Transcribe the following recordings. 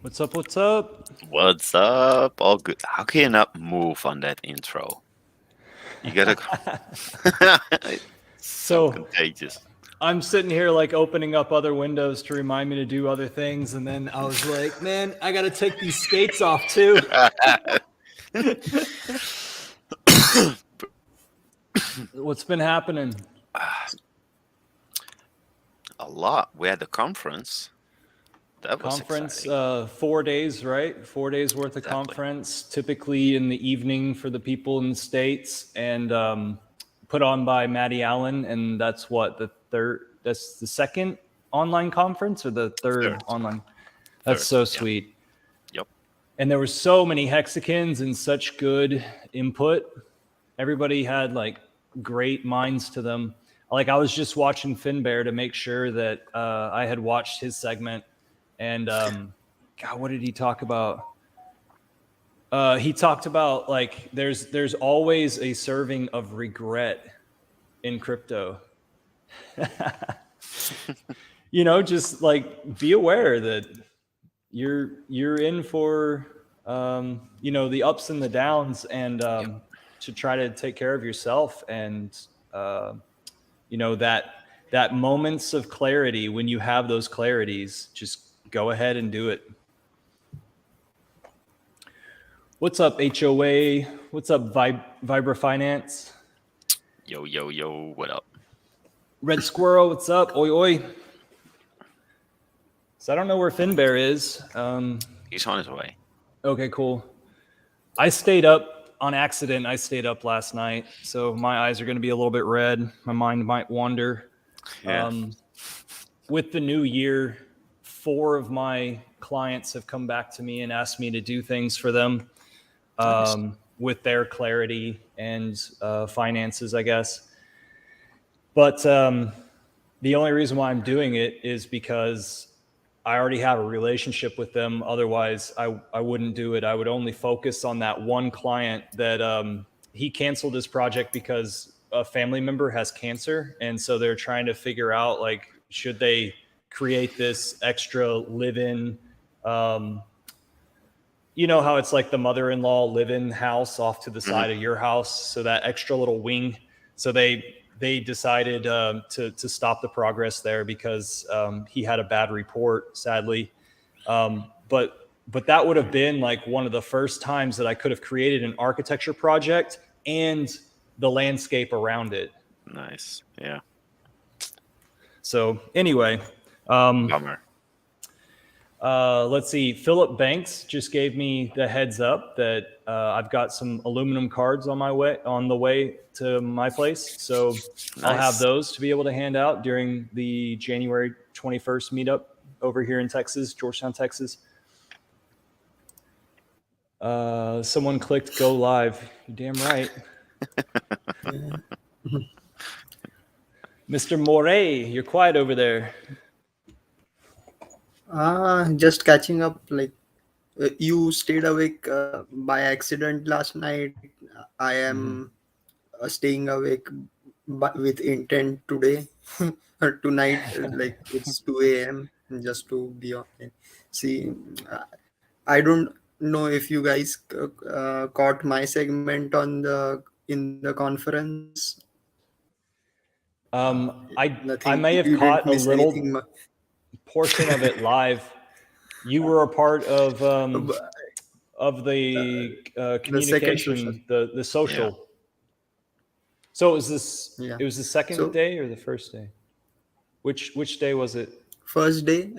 What's up? What's up? What's up? All good. How can you not move on that intro? You gotta. It's so So contagious. I'm sitting here like opening up other windows to remind me to do other things, and then I was like, man, I gotta take these skates off too. What's been happening? A lot. We had the conference. That was Conference, exciting. 4 days, right? 4 days worth of Exactly. conference, typically in the evening for the people in the States, and put on by Maddie Allen. And that's what, the third, that's the second online conference or the third Third. online? That's Third. so Yeah. sweet. Yep. And there were so many hexagons and such good input. Everybody had like great minds to them. Like I was just watching Finbear to make sure that I had watched his segment. And God, what did he talk about? He talked about like there's always a serving of regret in crypto. Just like be aware that you're in for the ups and the downs, and Yep. to try to take care of yourself, and uh, that moments of clarity, when you have those clarities, just go ahead and do it. What's up, HOA? What's up, Vibra Finance? Yo, yo, yo. What up? Red Squirrel, what's up? Oi, oi. So I don't know where Finbear is. He's on his way. Okay, cool. I stayed up on accident. I stayed up last night, so my eyes are going to be a little bit red. My mind might wander. Yeah. With the new year, 4 of my clients have come back to me and asked me to do things for them, Nice. with their clarity and finances, I guess. But the only reason why I'm doing it is because I already have a relationship with them. Otherwise, I wouldn't do it. I would only focus on that one client that he canceled his project because a family member has cancer. And so they're trying to figure out, like, should they create this extra live-in, um, you know how it's like the mother-in-law live-in house off to the Hmm. side of your house, so that extra little wing. So they decided to stop the progress there because he had a bad report, sadly. But that would have been like one of the first times that I could have created an architecture project and the landscape around it. Nice. Yeah. So anyway, um, Bummer. let's see. Philip Banks just gave me the heads up that I've got some aluminum cards on the way to my place. So I'll have Nice. those to be able to hand out during the January 21st meetup over here in Texas, Georgetown, Texas. Someone clicked go live. You're damn right. Mr. Moray, you're quiet over there. Just catching up. Like you stayed awake by accident last night. I Mm-hmm. am staying awake with intent today or tonight. Like it's 2 a.m. just to be online. See, uh, I don't know if you guys caught my segment on the in the conference. I Nothing. may You have didn't caught a miss anything. little portion of it live. You were a part of the The second social. communication, the Yeah. social. So it was Yeah. the second So day or the first day? Which day was it? first day,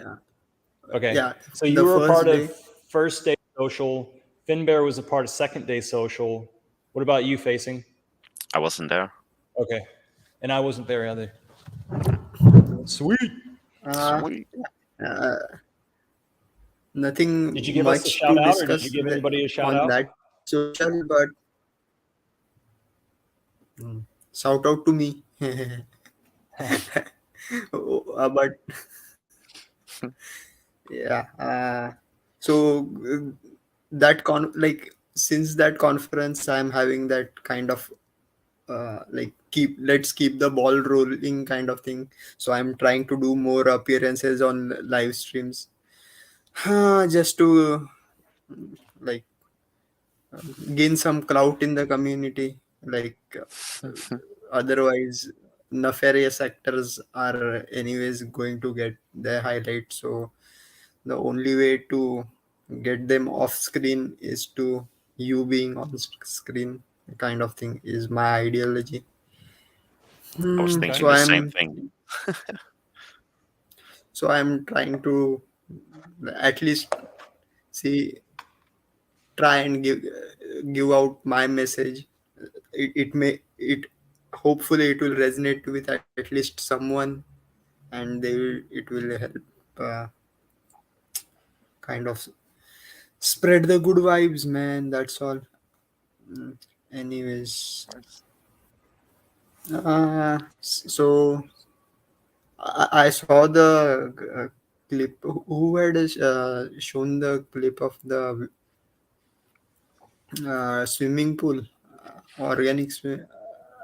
Okay, yeah, so you the were a part first of day. first day social. Finbear was a part of second day social. What about you, facing? I wasn't there. Okay, and I wasn't there either. Sweet. Uh, Sweet. uh, Did you Nothing give us a much shout to out, or did you discuss give anybody a shout on out? that social, but shout out to me. But yeah, so that like since that conference, I'm having that kind of like let's keep the ball rolling kind of thing. So I'm trying to do more appearances on live streams. just to like gain some clout in the community. Like otherwise, nefarious actors are anyways going to get their highlight. So the only way to get them off screen is to you being on screen, kind of thing is my ideology. I was Okay. thinking So the same thing. I'm trying to at least see, try and give out my message. It may it hopefully it will resonate with at least someone, and it will help uh, kind of spread the good vibes, man. That's all. Mm, Anyways, so I saw the clip. Who had shown the clip of the swimming pool, organic swim?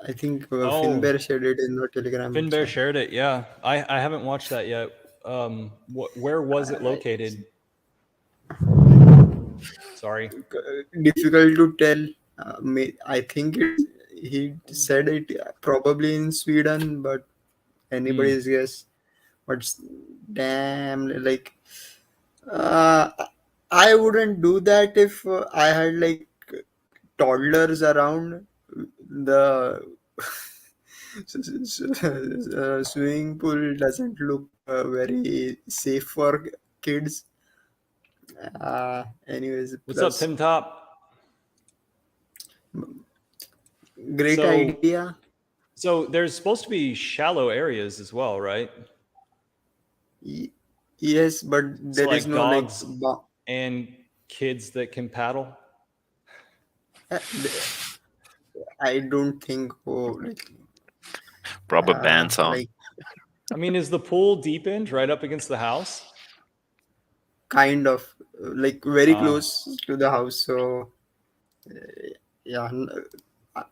I think Oh, Finbear shared it in the Telegram Finbear channel. shared it. Yeah, I haven't watched that yet. Where was it located? Sorry. Difficult to tell. I think he said it probably in Sweden, but Hmm. anybody's guess. But damn, like uh, I wouldn't do that if I had like toddlers around. The swimming pool doesn't look very safe for kids. Anyways, What's up, plus Tim Top? great So, idea. so there's supposed to be shallow areas as well, right? Y- Yes, but So there is like no like dogs and kids that can paddle. uh, th- I don't think Rubber bands on. like I mean, is the pool deep end right up against the house? kind of like very Uh, close to the house. So yeah. Uh,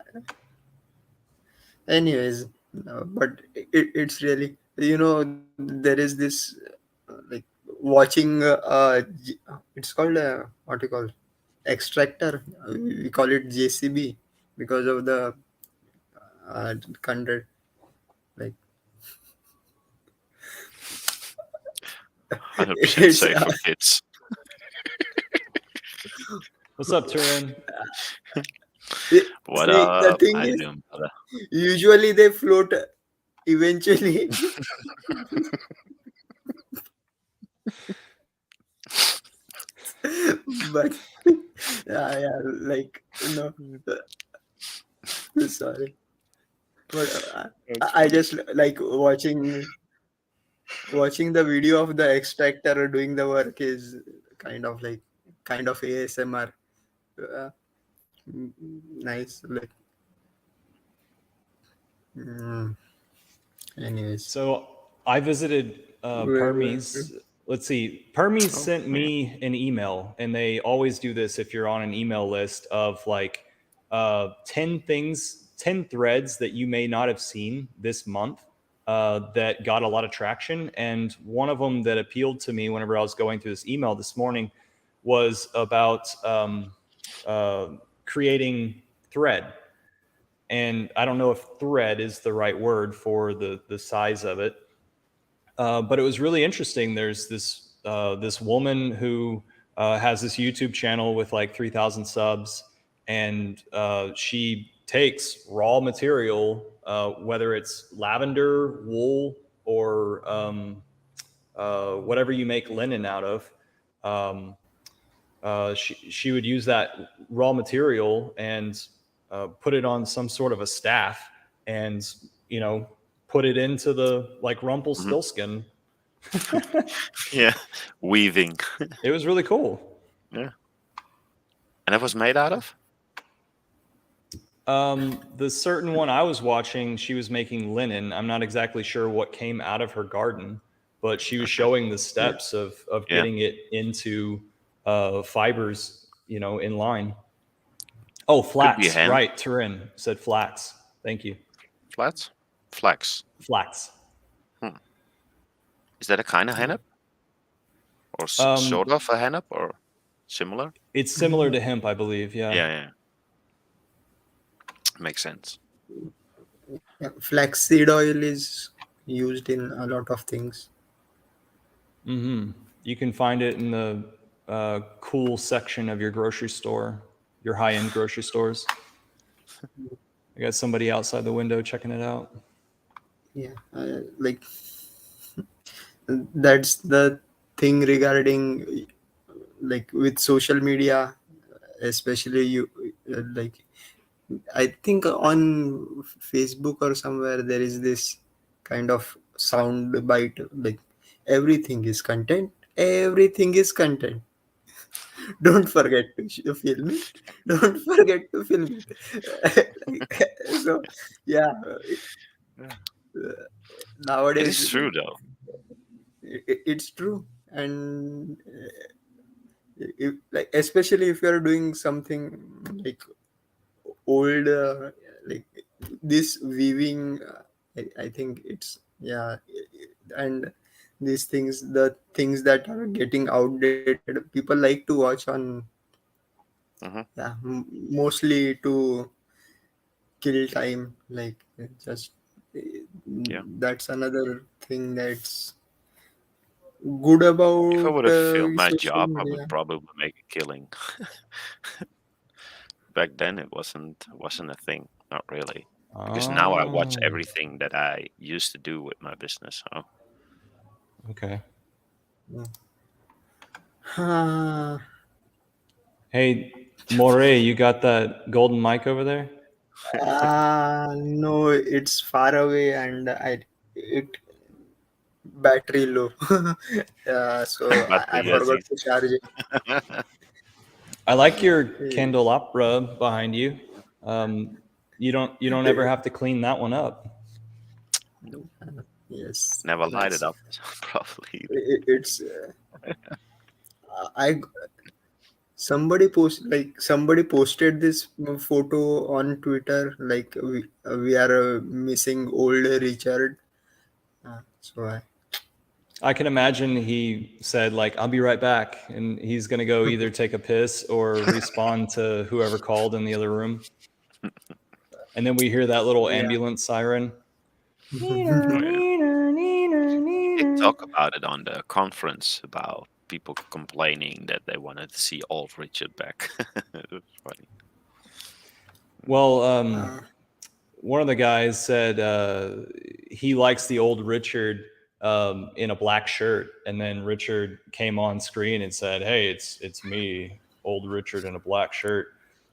Anyways, but it's really, there is this like watching. It's called what you call extractor. We call it JCB because of the content. Like 100% it's safe for kids. what's up, Turin? What see, the up? thing How you is, doing, brother? usually they float eventually. But yeah, like sorry, but That's I funny. just like watching the video of the extractor doing the work is kind of ASMR. uh, Nice, like mm, anyways. So I visited Where- Permies. Let's see. Permies Oh, sent yeah. me an email, and they always do this if you're on an email list of like 10 things, 10 threads that you may not have seen this month that got a lot of traction. And one of them that appealed to me whenever I was going through this email this morning was about uh, creating thread. And I don't know if thread is the right word for the size of it, but it was really interesting. There's this woman who has this YouTube channel with like 3,000 subs, and she takes raw material, whether it's lavender, wool, or whatever you make linen out of. Um, she would use that raw material and put it on some sort of a staff, and you know put it into the like Mhm. Rumpelstiltskin. Yeah. Weaving. It was really cool. Yeah. And it was made out of? The certain one I was watching, she was making linen. I'm not exactly sure what came out of her garden, but she was Okay. showing the yeah, steps of Yeah. getting it into fibers, in line. Oh, Could be flax, hand right? Turin said flax. Thank you. flats. Flax. Flax. Hmm. Is that a kind of hennep? or Um, sort of a hennep or similar? it's similar to hemp, I believe. Yeah. Yeah, yeah, makes sense. Yeah, flaxseed oil is used in a lot of things. Hmm. You can find it in the cool section of your grocery store, your high-end grocery stores. I got somebody outside the window checking it out. Yeah, like that's the thing regarding like with social media, especially you like I think on Facebook or somewhere there is this kind of sound bite like everything is content, everything is content. Don't forget to film it. Don't forget to film it. So, yeah, Yeah. It nowadays is true though. it's true, and like especially if you're doing something like old, like this weaving, I think it's yeah, and these things, the things that are getting outdated, people like to watch on Hmm. yeah, mostly to kill time, like just Yeah. that's another thing that's good If I about would have failed my social job, I would media. probably make a killing. Back then, it wasn't a thing, not really. Because now I watch Oh, everything that I used to do with my business. So okay. Ah, Hey, Moray, you got that golden mic over there? no, it's far away and I it battery low. So I battery, yes, forgot to charge it. I like your Eh, candelabra behind you. Um, you don't ever have to clean that one up. no, yes, never light it that's up, probably either. it's I somebody posted this photo on Twitter like we are missing old Richard. So I can imagine he said like, "I'll be right back," and he's gonna go either take a piss or respond to whoever called in the other room. And then we hear that little yeah. ambulance siren. Oh, yeah. He did talk about it on the conference about people complaining that they wanted to see old Richard back. It was funny. Well, Uh, one of the guys said he likes the old Richard in a black shirt, and then Richard came on screen and said, "Hey, it's me, old Richard in a black shirt,"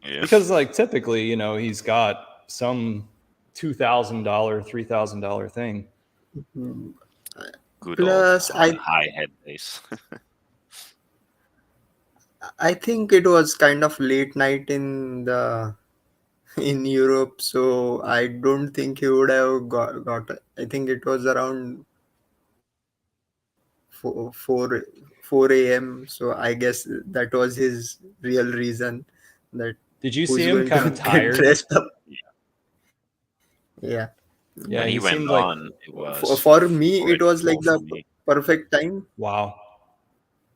Yeah. because like typically, he's got some $2,000, $3,000 thing. mm, Good old plus high head base. I think it was kind of late night in the in Europe, so I don't think he would have got I think it was around 4 a.m. So I guess that was his real reason that Did you see who's him going kind to of get tired? dressed up. Yeah. Yeah, When he he went seemed like, on, it was For me, it already was like 4 the for me. perfect time. wow.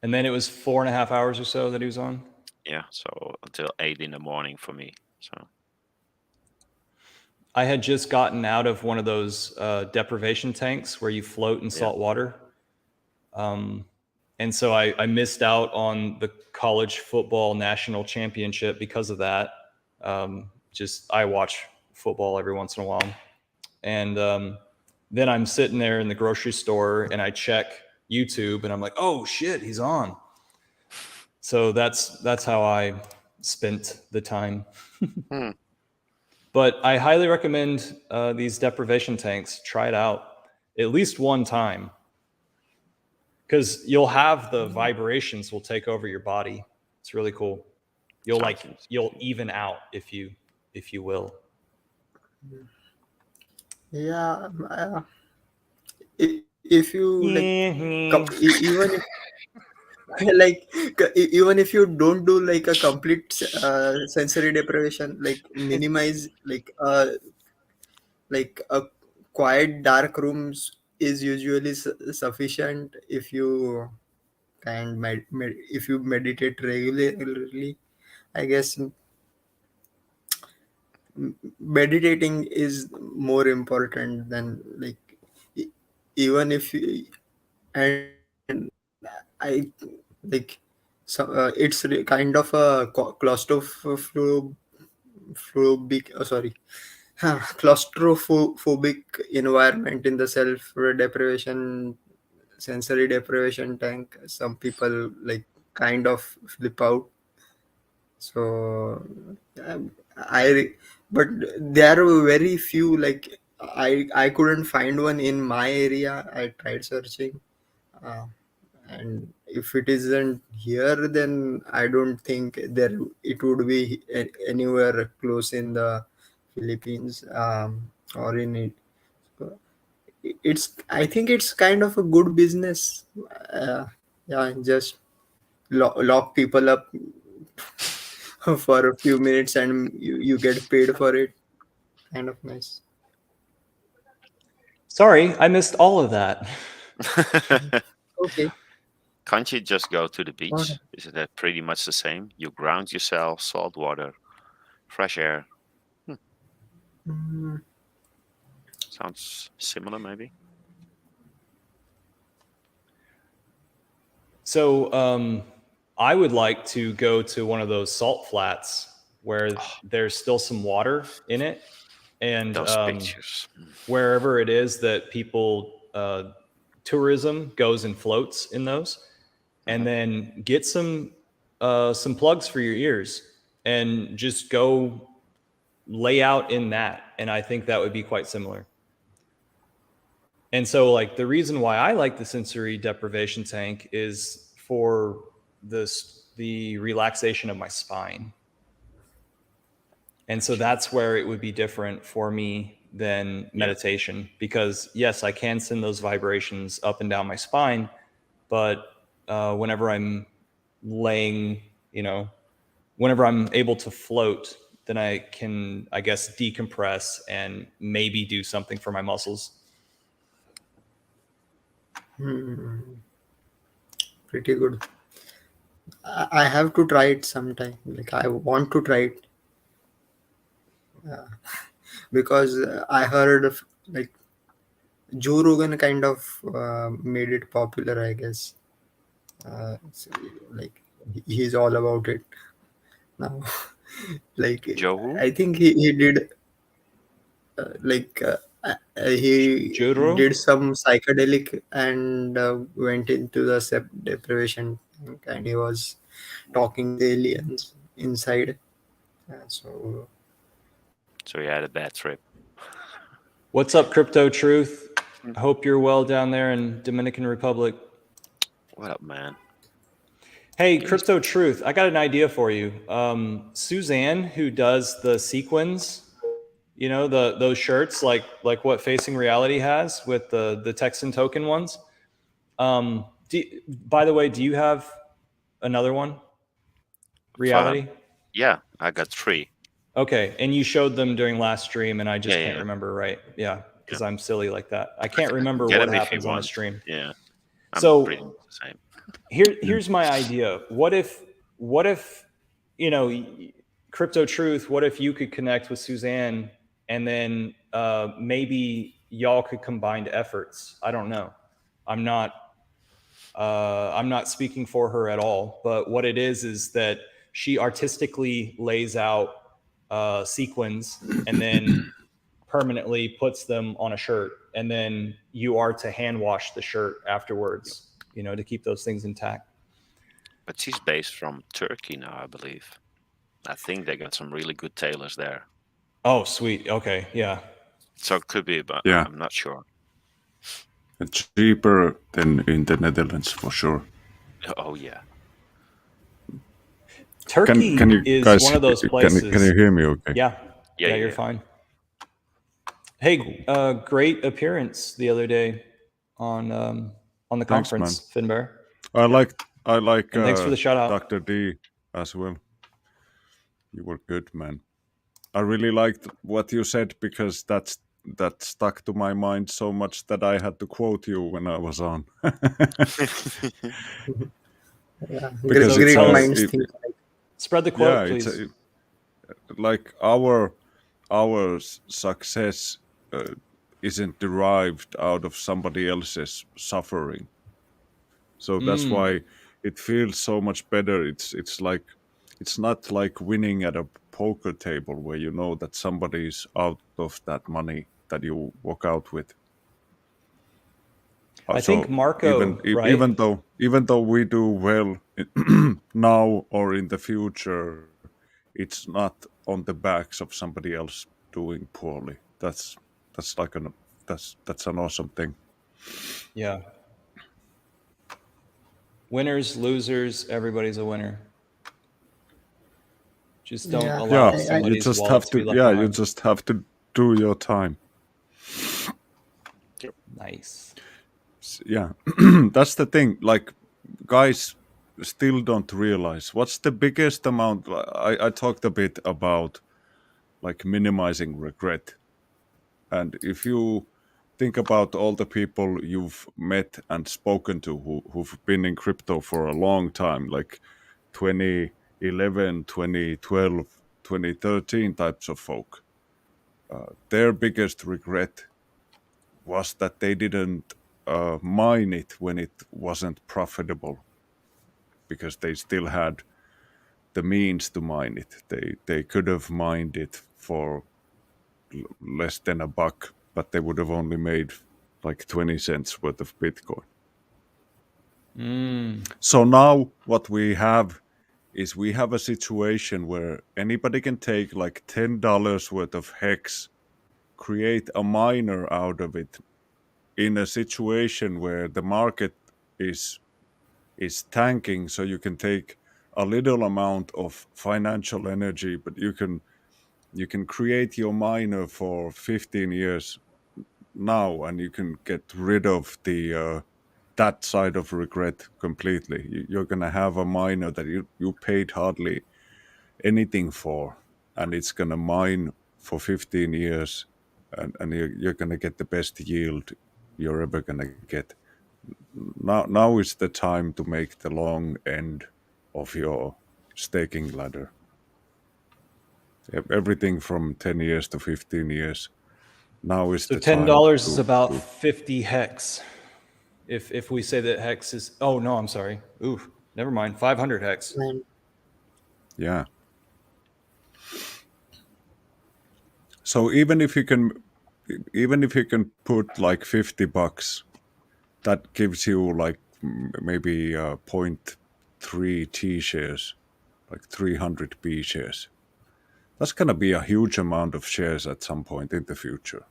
And then it was 4.5 hours or so that he was on. Yeah, so until 8 in the morning for me. So I had just gotten out of one of those deprivation tanks where you float in yeah, salt water. And so I missed out on the college football national championship because of that. Just I watch football every once in a while. And then I'm sitting there in the grocery store and I check YouTube and I'm like, oh shit, he's on. So that's how I spent the time. hmm, But I highly recommend these deprivation tanks. Try it out at least one time because you'll have the vibrations will take over your body. It's really cool. sounds You'll interesting. even out if you will. Yeah. If you like, Yeah. even if like even if you don't do like a complete sensory deprivation, like minimize like a quiet dark rooms is usually sufficient if you and if you meditate regularly, I guess meditating is more important than like e- even if you, and I like so it's kind of a claustrophobic sorry claustrophobic environment in the self deprivation sensory deprivation tank. Some people like kind of flip out. So I but there are very few, like I couldn't find one in my area. I tried searching, uh, and if it isn't here, then I don't think there it would be anywhere close in the Philippines, or in it. It's I think it's kind of a good business. Yeah, just lock people up for a few minutes and you get paid for it. Kind of nice. Sorry, I missed all of that. Okay. Can't you just go to the Got beach? Isn't that pretty much the same? You ground yourself, salt water, fresh air. Mm, Sounds similar, maybe. So I would like to go to one of those salt flats where there's still some water in it, and Those pictures. wherever it is that people tourism goes and floats in those, and then get some plugs for your ears and just go lay out in that. And I think that would be quite similar. And so, like, the reason why I like the sensory deprivation tank is for the relaxation of my spine. And so that's where it would be different for me than meditation, because yes, I can send those vibrations up and down my spine, but whenever I'm laying, whenever I'm able to float, then I can, I guess, decompress and maybe do something for my muscles. pretty good. I have to try it sometime. Like I want to try it, because I heard of like Joe Rogan kind of made it popular, I guess. Like he's all about it now. Like Joe who? I think he did like he Juro? did some psychedelic and went into the deprivation tank, and he was talking with aliens inside. So So you had a bad trip. What's up, Crypto Truth? I hope you're well down there in Dominican Republic. What up, man? Hey, Crypto Truth, I got an idea for you. Suzanne, who does the sequins, those shirts, like what Facing Reality has with the Texan token ones. By the way, do you have another one? Reality? Yeah, I got 3. Okay, and you showed them during last stream, and I just Yeah, can't yeah. remember, right? Yeah, because Yeah. I'm silly like that. I can't remember Get what him if you happens on a want. stream. Yeah, I'm So pretty much the same. here's my idea. What if Crypto Truth, what if you could connect with Suzanne, and then maybe y'all could combine efforts? I don't know. I'm not speaking for her at all, but what it is that she artistically lays out sequins and then permanently puts them on a shirt, and then you are to hand wash the shirt afterwards, to keep those things intact. But she's based from Turkey now, I believe. I think they got some really good tailors there. Oh, sweet. Okay, yeah. So it could be, but Yeah. I'm not sure. It's cheaper than in the Netherlands for sure. Oh yeah. Turkey Can you is guys one of those places. Can you hear me? Okay. Yeah, you're fine. Hey, great appearance the other day on the Thanks, conference, Finbar. I like And thanks for the shout out, Dr. D as well. You were good, man. I really liked what you said, because that stuck to my mind so much that I had to quote you when I was on. Yeah, Because So it's great tell all us, minds think alike. spread the quote, yeah, please. like our success isn't derived out of somebody else's suffering. So that's Mm, why it feels so much better. It's like it's not like winning at a poker table where you know that somebody's out of that money that you walk out with. I think So Marco, right? even though we do well now or in the future, it's not on the backs of somebody else doing poorly. That's like that's an awesome thing. Yeah. Winners, losers, everybody's a winner. Just don't Yeah, Yeah, allow you somebody's just wallet have to to be left yeah, you behind. just have to do your time. Nice. Yeah, that's the thing. Like, guys still don't realize what's the biggest amount. I talked a bit about like minimizing regret, and if you think about all the people you've met and spoken to who've been in crypto for a long time, like 2011, 2012, 2013 types of folk, their biggest regret was that they didn't mine it when it wasn't profitable because they still had the means to mine it. They could have mined it for less than a buck, but they would have only made like 20 cents worth of Bitcoin. Mm. So now what we have is we have a situation where anybody can take like $10 worth of hex, create a miner out of it in a situation where the market is is tanking, so you can take a little amount of financial energy, but you can create your miner for 15 years now, and you can get rid of the that side of regret completely. You're gonna have a miner that you paid hardly anything for, and it's gonna mine for 15 years, and you're gonna get the best yield you're ever gonna get. Now is the time to make the long end of your staking ladder. Everything from 10 years to 15 years. Now is So the ten time dollars is to about 50 hex. If we say that hex is, oh no, I'm sorry. Ooh, never mind. 500 hex. and yeah. So even if you can put like $50, that gives you like maybe point 0.3 T shares, like 300 B shares. That's gonna be a huge amount of shares at some point in the future.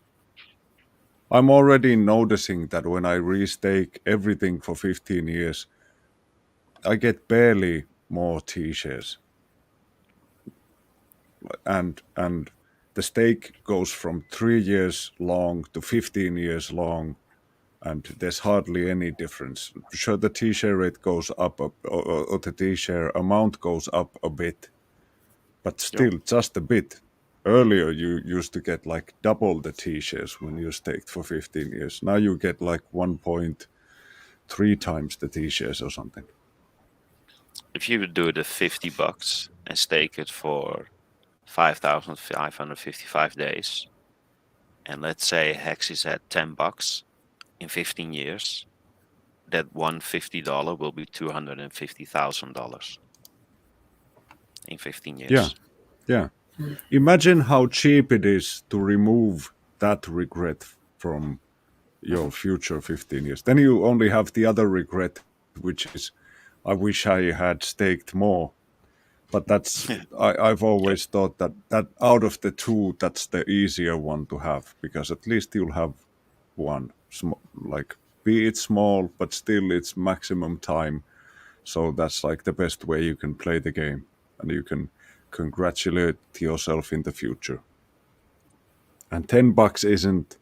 I'm already noticing that when I restake everything for 15 years, I get barely more T shares. And the stake goes from 3 years long to 15 years long, and there's hardly any difference. Sure, the T share rate goes up, or the T share amount goes up a bit, but Yep. still just a bit. Earlier, you used to get like double the T shares when you staked for 15 years. Now you get like 1.3 times the T shares or something. If you would do the $50 and stake it for 5,555 days, and let's say Hex is at $10 in 15 years, that $150 will be $250,000 in 15 Yeah, years. yeah. Imagine how cheap it is to remove that regret from your future 15 years. Then you only have the other regret, which is, I wish I had staked more. But I've Yep. always thought that out of the two, that's the easier one to have, because at least you'll have one, like, be it small, but still it's maximum time. So that's like the best way you can play the game, and you can congratulate yourself in the future. And $10 isn't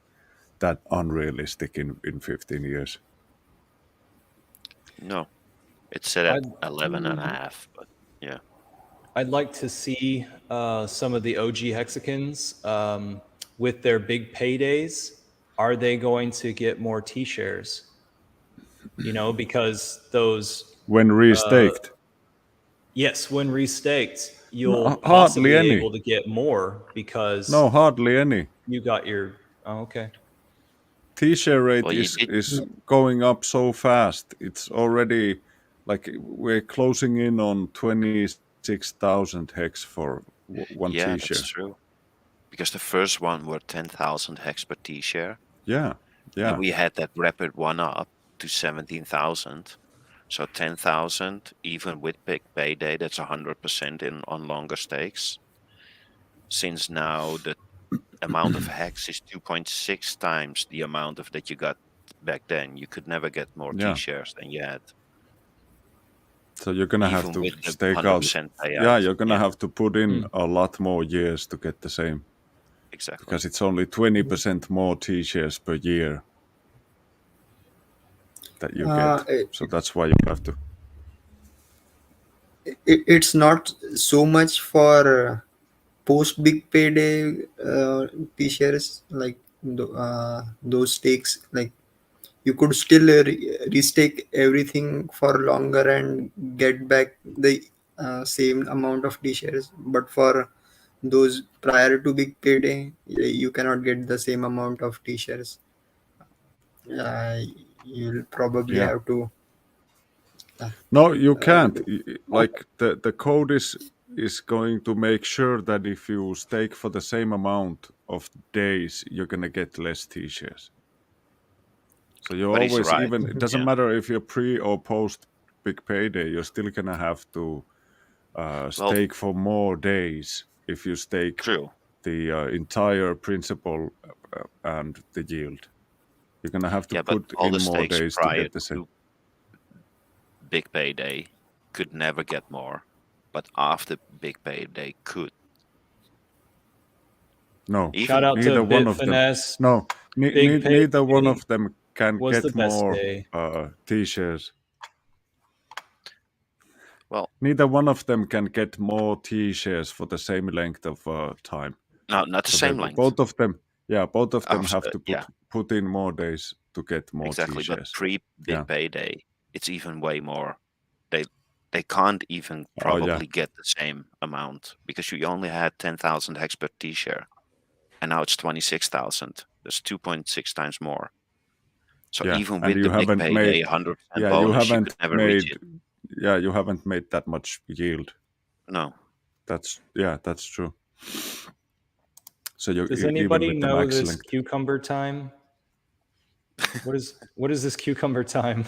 that unrealistic in 15 years. No, it's set at I'd, 11 and a half, but yeah. I'd like to see some of the OG hexagons with their big paydays. Are they going to get more T shares? You know, because those when restaked. Yes, when restaked, you'll Hardly possibly any. able to get more because No, hardly any. you got your. Oh, okay. T-share rate Well, you is did. is going up so fast. It's already like we're closing in on 26,000 hex for one Yeah, T-share. that's true. Because the first one were 10,000 hex per T-share. Yeah, yeah, And we had that rapid one up to 17,000. So 10,000, even with big payday, that's 100% in on longer stakes. Since now the amount of hex is 2.6 times the amount of that you got back then, you could never get more yeah. T-shares than you had, So you're gonna have even to with the stake out. 100% Yeah, payout. you're gonna Yeah, have to put in Hmm. a lot more years to get the same exactly. because it's only 20% more T-shares per year that you get. it, So that's why you have to. it's not so much for post big payday t-shirts, like those stakes, like you could still restake everything for longer and get back the same amount of t-shirts, but for those prior to big payday, you cannot get the same amount of t-shirts. uh, you'll probably Yeah. have to No, you uh, can't. Like the code is going to make sure that if you stake for the same amount of days, you're gonna get less T-shares. So you But he's always, right. even it doesn't Yeah. matter if you're pre or post big payday, you're still gonna have to Well, stake for more days if you stake true. the entire principal and the yield. You're gonna have to Yeah, but put all in the more stakes days to prior get the same. to big payday could never get more, but after big payday could. No, Even Shout out to neither one Bit of them. Finesse. No, Big neither one Payday of them can was the get best more day. T-shares. well, Neither one of them can get more T-shares for the same length of time. not the So they same length. both of them, yeah, both of them After, have to yeah, put in more days to get more exactly. But T-shares. pre big Yeah. payday, it's even way more. They can't even Oh yeah. probably get the same amount because you only had 10,000 hex per T-share, and now it's 26,000. That's 2.6 times more. So Yeah, even and with you the big haven't payday, made. 100% Yeah, you bonus, you could haven't never reach made. it. Yeah, you haven't made that much yield. No. That's true. So Does even anybody with the know max this length. cucumber time? What is this cucumber time?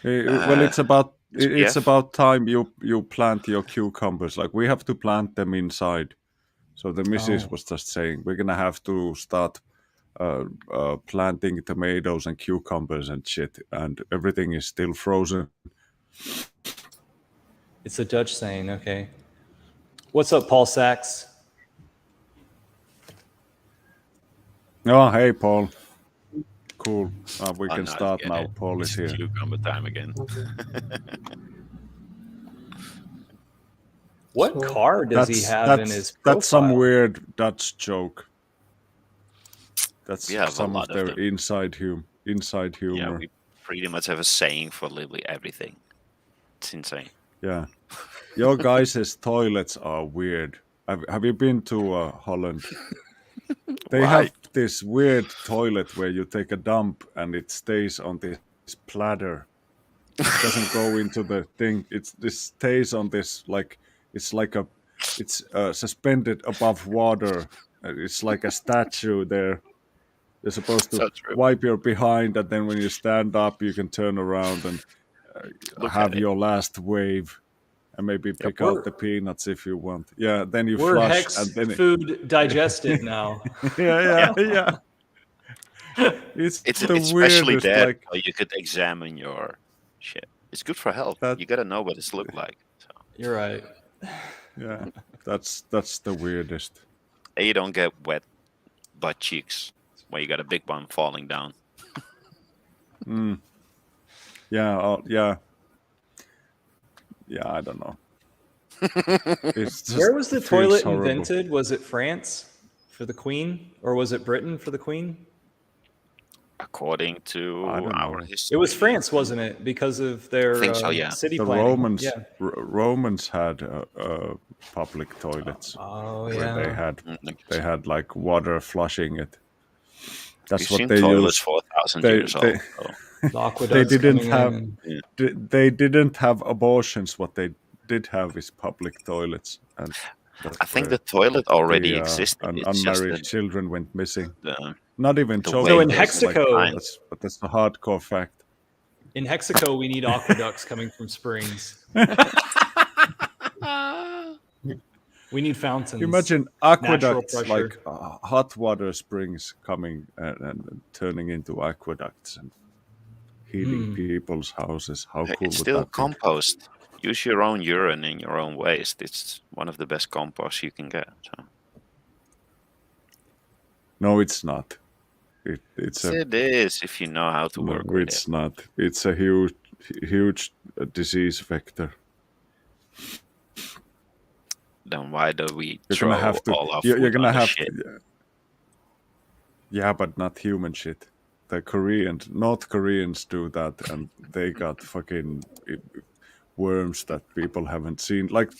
Well, It's it's PF. about time you plant your cucumbers. Like we have to plant them inside. So the missus Oh, was just saying we're gonna have to start planting tomatoes and cucumbers and shit, and everything is still frozen. it's a Dutch saying. Okay. What's up, Paul Sachs? Oh, hey, Paul. Cool. We Oh can no, start now. Paul is it's here. cucumber time again. What so car does he have in his That's some profile? weird Dutch joke. We That's have a some of lot of their them. inside Yeah, humor. we pretty much have a saying for literally everything. It's insane. Yeah. Your guys' toilets are weird. Have you been to Holland? They Why? have this weird toilet where you take a dump and it stays on this platter. It doesn't go into the thing. This stays on this it's like a it's suspended above water. It's like a statue there. You're supposed to So true. wipe your behind, and then when you stand up, you can turn around and Look at have it. your last wave. And maybe Yep. pick out the peanuts if you want. Yeah, then you We're flush, Hex and then Food digested now. yeah, Yeah. yeah. It's It's the especially weirdest. that Like how you could examine your shit. It's good for health. that. You gotta know what it's look like. So, You're right. Yeah, that's the weirdest. and you don't get wet butt cheeks when you got a big one falling down. Mm. Yeah, yeah, yeah. I don't know. It's just Where was the it feels toilet horrible. invented? Was it France for the Queen, or was it Britain for the Queen? according I to don't our know. history. It was France, wasn't it? Because of their think so, yeah. city The planning. Romans, Yeah. Romans had public toilets Oh where yeah. they had like water flushing it. That's We've what seen they toilets used. 4,000 They years they old. So. The they aqueducts didn't coming have in. they didn't have abortions. What they did have is public toilets, and that's I think where the toilet already the existed. It's just unmarried children went missing. the, Not even the children. way So in it was Like, Hexaco, that's the hardcore fact. in Hexaco, we need aqueducts coming from springs. We need fountains. Imagine natural aqueducts, pressure. like hot water springs coming and turning into aqueducts and heating people's houses. How cool It's would still that be? compost. Use your own urine in your own waste. It's one of the best composts you can get. So. No, it's not. It's a It is if you know how to no. work with It's it. not. It's a huge disease vector. Then why do we You're throw gonna have to. all our You're food gonna on the have shit? to. Yeah, but not human shit. The North Koreans do that, and they got fucking worms that people haven't seen. Like,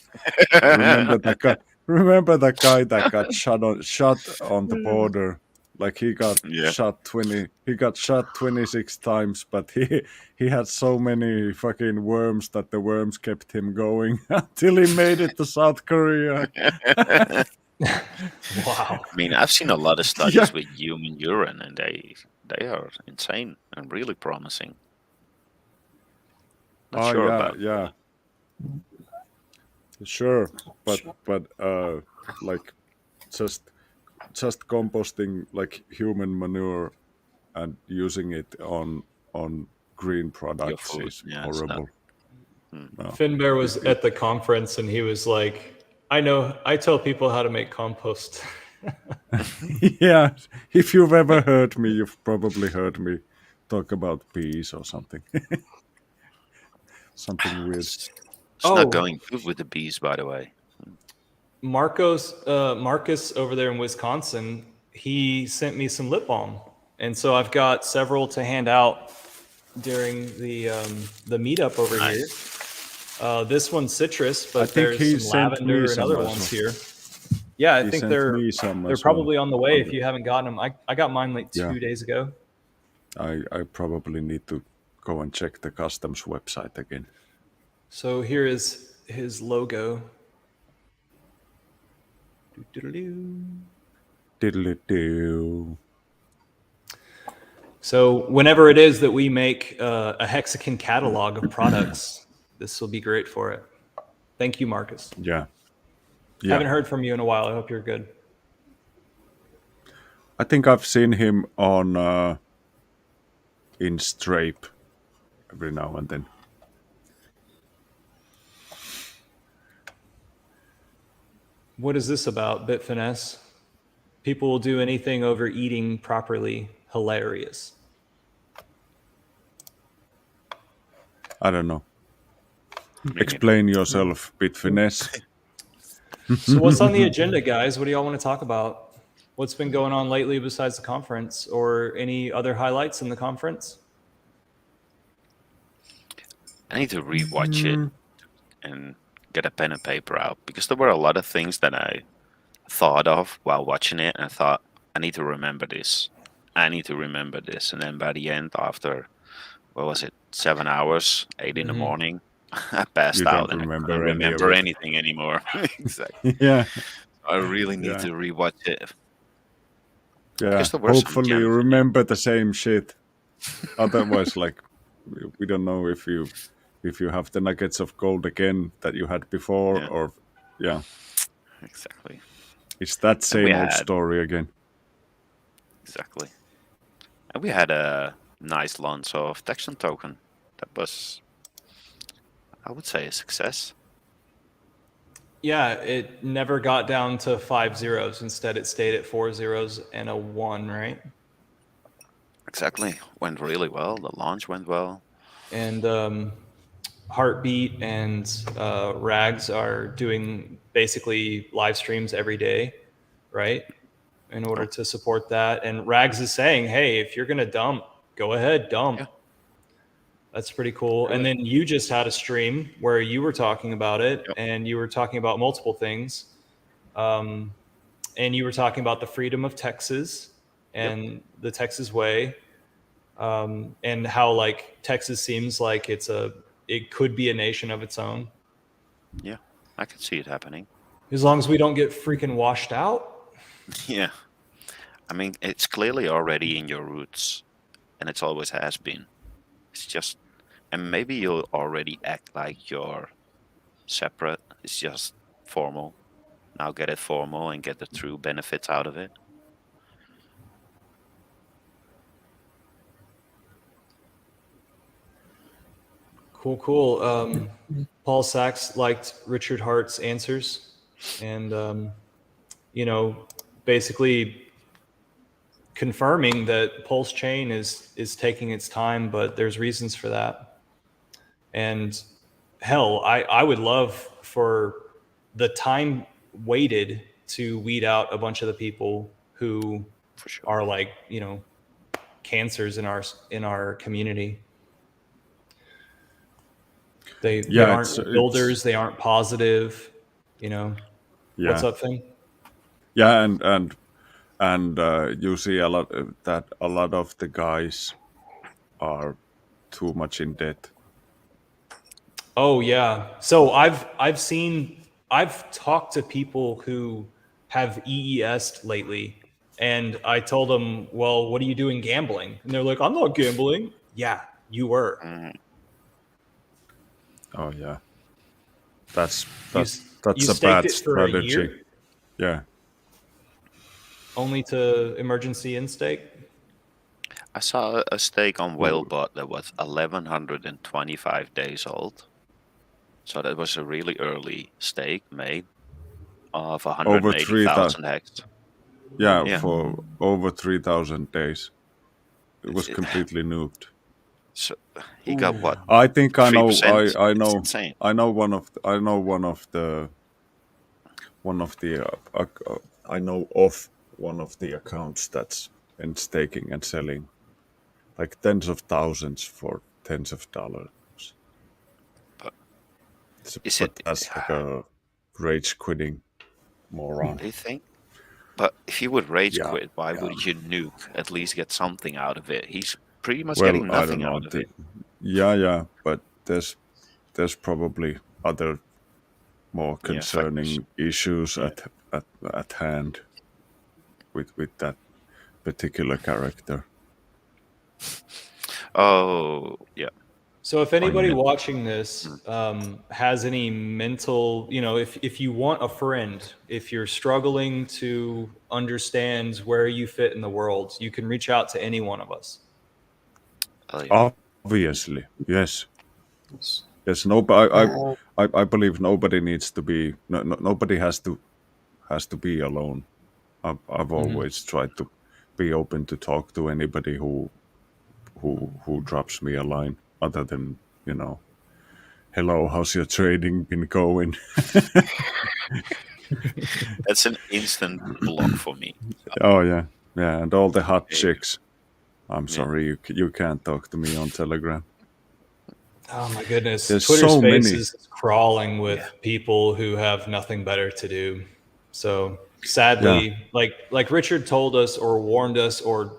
remember that guy? Remember that guy that got shot on the border? Like he got Yeah. shot 26 times, but he had so many fucking worms that the worms kept him going until he made it to South Korea. Wow. I mean, I've seen a lot of studies Yeah. with human urine, and they are insane and really promising. Not sure about yeah. Sure, but like just composting like human manure and using it on green products food, is yeah, it's not- horrible. No. Finbear was at the conference and he was like, I tell people how to make compost. Yeah, if you've ever heard me, you've probably heard me talk about peas or something. Something weird. It's Oh. not going good with the bees, by the way. Marcus over there in Wisconsin, he sent me some lip balm. And so I've got several to hand out during the meetup over here. This one's citrus, but think he there's some sent lavender me and some other as ones well. here. Yeah, I He think sent they're me some they're as well. probably on the way if you haven't gotten them. I got mine like 2 Yeah. days ago. I probably need to go and check the customs website again. So here is his logo. Doo-doo-doo-doo. Diddly-doo. So whenever it is that we make a Hexagon catalog of products, this will be great for it. Thank you, Marcus. Yeah. Haven't heard from you in a while. I hope you're good. I think I've seen him on in Strape every now and then. What is this about, Bitfinesse? People will do anything over eating properly. Hilarious. I don't know. Explain yourself, Bitfinesse. So what's on the agenda, guys? What do y'all want to talk about? What's been going on lately besides the conference, or any other highlights in the conference? I need to rewatch it and get a pen and paper out because there were a lot of things that I thought of while watching it, and I thought, I need to remember this. I need to remember this. And then by the end, after, what was it, 7 hours, 8 in the morning, I passed You out don't and I remember couldn't any of remember it. anything anymore. Exactly. Yeah. I really need to rewatch it. Yeah. Because there were some Hopefully you gems in it. remember the same shit. Otherwise, like, we don't know if you have the nuggets of gold again that you had before, Yeah. or Exactly. it's that same we old had- story again. Exactly. And we had a nice launch of Texan Token. That was, I would say, a success. Yeah, it never got down to 5 zeros. Instead, it stayed at 4 zeros and a 1, right? Exactly. Went really well. The launch went well. And Heartbeat and Rags are doing basically live streams every day, right? In order to support that. And Rags is saying, hey, if you're going to dump go ahead, dump. Yeah. That's pretty cool. Do And it. then you just had a stream where you were talking about it, Yep. and you were talking about multiple things. And you were talking about the freedom of Texas and the Texas way, and how like Texas seems like it could be a nation of its own, Yeah, I can see it happening. as long as we don't get freaking washed out. Yeah. I mean, it's clearly already in your roots, and it's always has been. It's just, and maybe you'll already act like you're separate. It's just formal. Now get it formal and get the true benefits out of it. Cool. Paul Sachs liked Richard Hart's answers, and basically confirming that Pulse Chain is taking its time, but there's reasons for that. And hell, I would love for the time waited to weed out a bunch of the people who For sure. are like, cancers in our community. They aren't builders, they aren't positive, Yeah. What's up, Thing? Yeah, and you see a lot that a lot of the guys are too much in debt. Oh yeah. So I've talked to people who have EES'd lately, and I told them, well, what are you doing gambling? And they're like, I'm not gambling. Yeah, you were. Oh yeah, that's You a staked bad it for a strategy. year? Yeah. Only to emergency in-stake? I saw a stake on Whalebot that was 1,125 days old. So that was a really early stake made of 180,000 hex. Yeah, for over 3,000 days. It was completely nuked. So he got what? I think I know. 3%? I It's know. insane. I know one of the. I know of one of the accounts that's in staking and selling, like tens of thousands for tens of dollars. But That's like a rage quitting moron. Do you think? But if you would rage Yeah, quit, why would you nuke? At least get something out of it. He's pretty much Well, getting I don't nothing know. out of it. Yeah, but there's probably other more concerning issues at hand with that particular character. Oh, yeah. So if anybody watching this has any mental, if you want a friend, if you're struggling to understand where you fit in the world, you can reach out to any one of us. Oh, yeah. Obviously, yes. Yes, no, but I believe nobody needs to be. Nobody has to be alone. I've always tried to be open to talk to anybody who drops me a line, other than hello, how's your trading been going? That's an instant block for me. Oh yeah, and all the hot chicks. I'm sorry, you can't talk to me on Telegram. Oh my goodness. There's Twitter so Spaces is crawling with people who have nothing better to do. So sadly, like Richard told us or warned us, or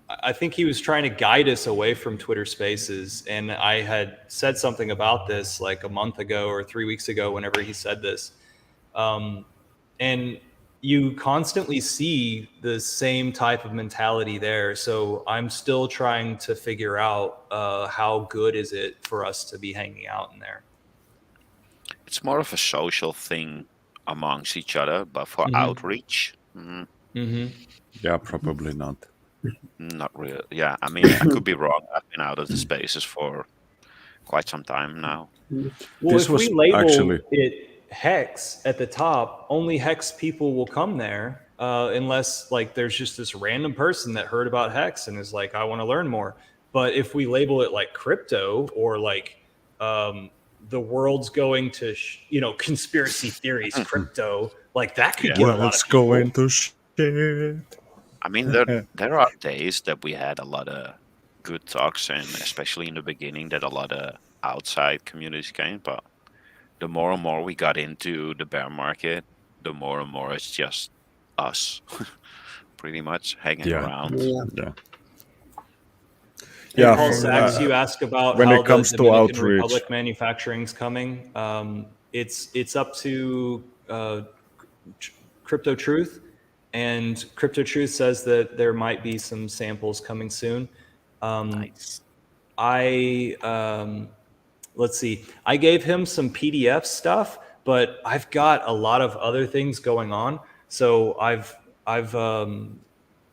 I think he was trying to guide us away from Twitter Spaces. And I had said something about this like a month ago or 3 weeks ago, whenever he said this. And you constantly see the same type of mentality there. So I'm still trying to figure out how good is it for us to be hanging out in there. It's more of a social thing amongst each other, but for outreach, Yeah, probably not. Not really. Yeah, I mean, I could be wrong. I've been out of the spaces for quite some time now. Well, This if was we label actually- it Hex at the top, only Hex people will come there, unless like there's just this random person that heard about Hex and is like, I want to learn more. But if we label it like crypto or like the world's going to, conspiracy theories, crypto, like that could get a lot of people. Going to shit. I mean, there are days that we had a lot of good talks, and especially in the beginning, that a lot of outside communities came. But the more and more we got into the bear market, the more and more it's just us, pretty much hanging Yeah, around. Yeah. yeah, Hey, yeah. Paul And Sachs, you asked about When how it the comes to Dominican outreach, Republic manufacturing's coming. It's up to Crypto Truth, and Crypto Truth says that there might be some samples coming soon. Nice. I let's see. I gave him some PDF stuff, but I've got a lot of other things going on, so I've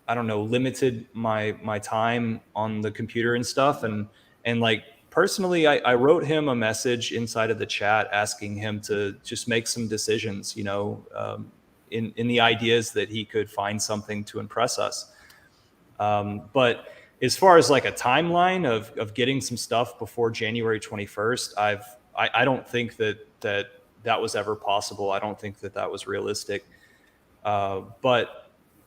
I don't know, limited my time on the computer and stuff. And like personally, I wrote him a message inside of the chat asking him to just make some decisions, in the ideas that he could find something to impress us. But as far as like a timeline of getting some stuff before January 21st, I don't think that was ever possible. I don't think that was realistic. But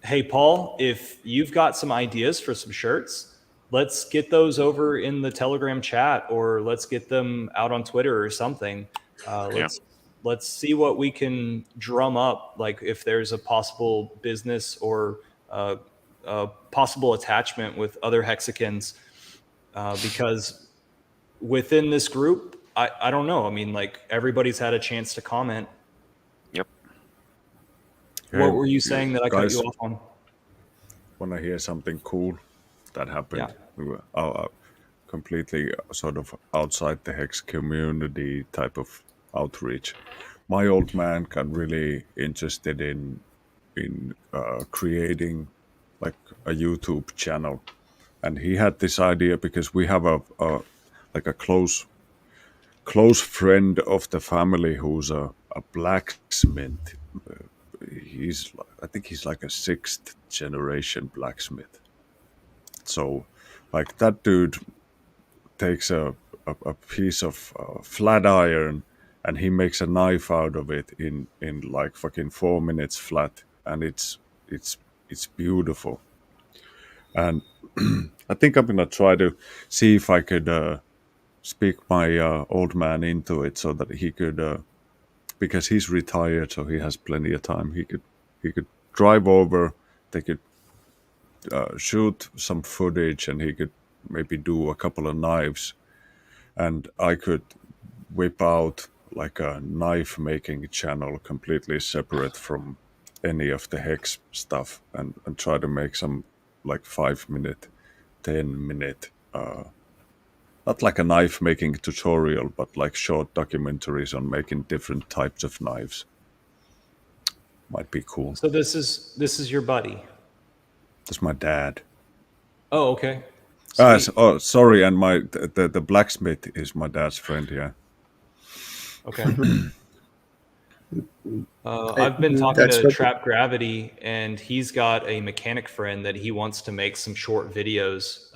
hey, Paul, if you've got some ideas for some shirts, let's get those over in the Telegram chat, or let's get them out on Twitter or something. Uh, Yeah. let's let's see what we can drum up. Like if there's a possible business or a possible attachment with other hexagons, because within this group, I don't know. I mean, like everybody's had a chance to comment. Yep. What hey, were you saying that I cut you guys, off on? want to hear something cool that Yeah. happened? We were completely sort of outside the hex community type of outreach. My old man got really interested in creating like a YouTube channel, and he had this idea because we have a like a close friend of the family who's a blacksmith. I think he's like a sixth generation blacksmith. So, like that dude takes a piece of flat iron and he makes a knife out of it in like fucking 4 minutes flat, and it's beautiful. And I think I'm gonna try to see if I could speak my old man into it so that he could, because he's retired, so he has plenty of time. He could drive over. They could shoot some footage, and he could maybe do a couple of knives, and I could whip out like a knife making channel completely separate from any of the hex stuff, and try to make some like 5 minute, 10 minute, not like a knife making tutorial, but like short documentaries on making different types of knives. Might be cool. So this is your buddy. That's my dad. Oh, okay. Sweet. Oh, sorry, and the blacksmith is my dad's friend. Yeah. Okay. I've been talking that's to what. Trap Gravity, and he's got a mechanic friend that he wants to make some short videos,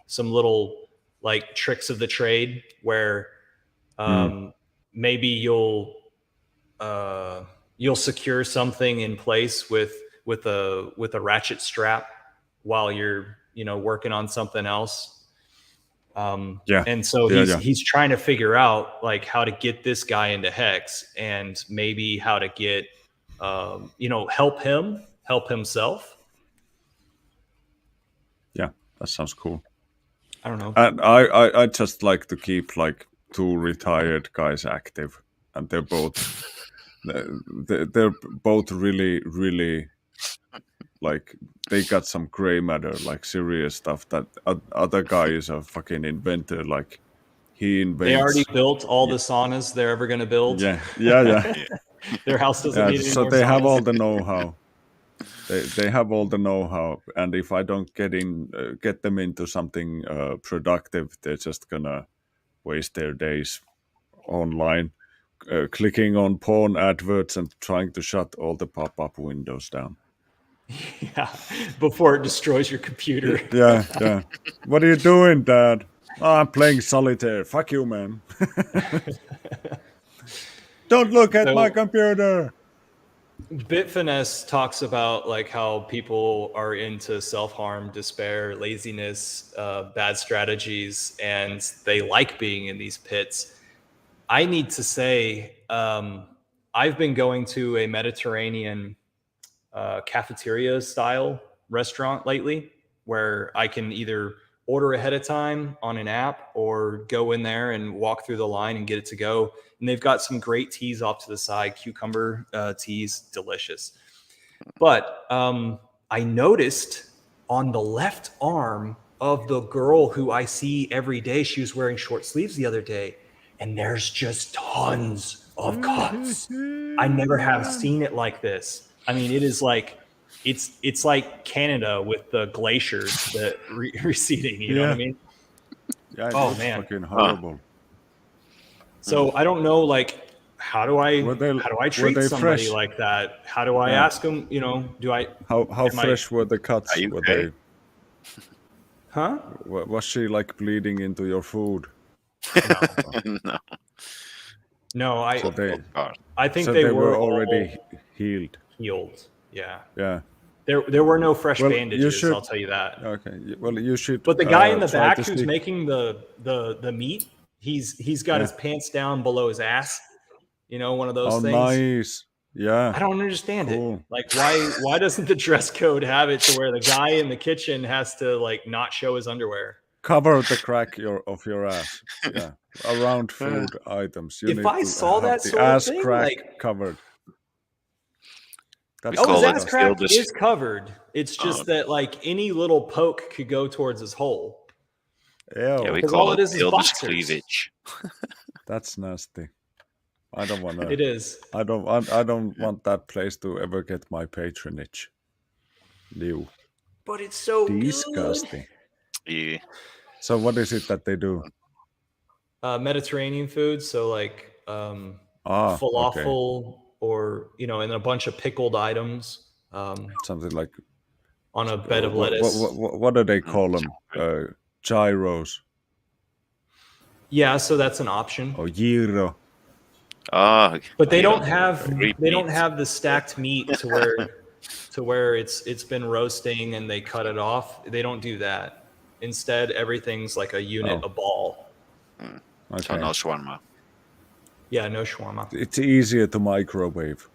some little like tricks of the trade where maybe you'll secure something in place with a ratchet strap while you're working on something else. Yeah. And so Yeah. he's trying to figure out like how to get this guy into hex, and maybe how to get help himself. Yeah. That sounds cool. I don't know. And I just like to keep like two retired guys active, and they're both really like they got some gray matter, like serious stuff. That other guy is a fucking inventor. Like he They already invents. built all the saunas they're ever going to build. Yeah. Their house doesn't Yeah. need any So more they have all saunas. the know-how. They have all the know-how, and if I don't get them into something productive, they're just gonna waste their days online, clicking on porn adverts and trying to shut all the pop-up windows down. Yeah, before it destroys your computer. Yeah. What are you doing, Dad? Oh, I'm playing solitaire. Fuck you, man. Don't look at my So computer. Bitfinesse talks about like how people are into self-harm, despair, laziness, bad strategies, and they like being in these pits. I need to say, I've been going to a Mediterranean cafeteria style restaurant lately where I can either order ahead of time on an app or go in there and walk through the line and get it to go. And they've got some great teas off to the side, cucumber teas, delicious. But I noticed on the left arm of the girl who I see every day, she was wearing short sleeves the other day, and there's just tons of cuts. I never have seen it like this. I mean, it is like it's like Canada with the glaciers that receding. You know what I Yeah. mean? Yeah, it Oh looks man. fucking horrible. So I don't know, like, how do I Were they treat somebody fresh? like that? How do I Yeah. ask them? You know, do I? How Am I? fresh were the cuts? Are you Were okay? Huh? was she like bleeding into your food? No, No. no. So they God. I think they were were already all healed. healed. Yeah. Yeah. There were no fresh Well, you bandages. I'll should. tell you that. Okay. Well, you should But the guy in the try back to who's sneak. making the meat, he's got Yeah. his pants down below his ass. You know, one of those Oh, things. nice. Yeah. I don't understand it. Cool. Like, why doesn't the dress code have it to where the guy in the kitchen has to like not show his underwear? Cover the crack of your ass. Yeah. Around food items, you If need I to saw have that the sort of ass thing, crack like, covered. We That's oh, his call it ass disgusting. crack kill the is covered. It's just that like any little poke could go towards his hole. yeah, Ew, we Because call all it it is kill this boxers. cleavage. that's nasty. I don't wanna. It is. I don't want that place to ever get my patronage. Ew. But it's so good. Disgusting. Yeah. So what is it that they do? Mediterranean food, so like Okay. falafel or and a bunch of pickled items Something like on a bed of lettuce. what do they call them? Gyros Yeah, so that's an option. or gyro. Ah, But they you don't have repeat. the stacked meat to where it's been roasting and they cut it off. They don't do that. Instead, everything's like a unit, Oh. a ball. So Okay. no shawarma. Yeah, no shawarma. It's easier to microwave.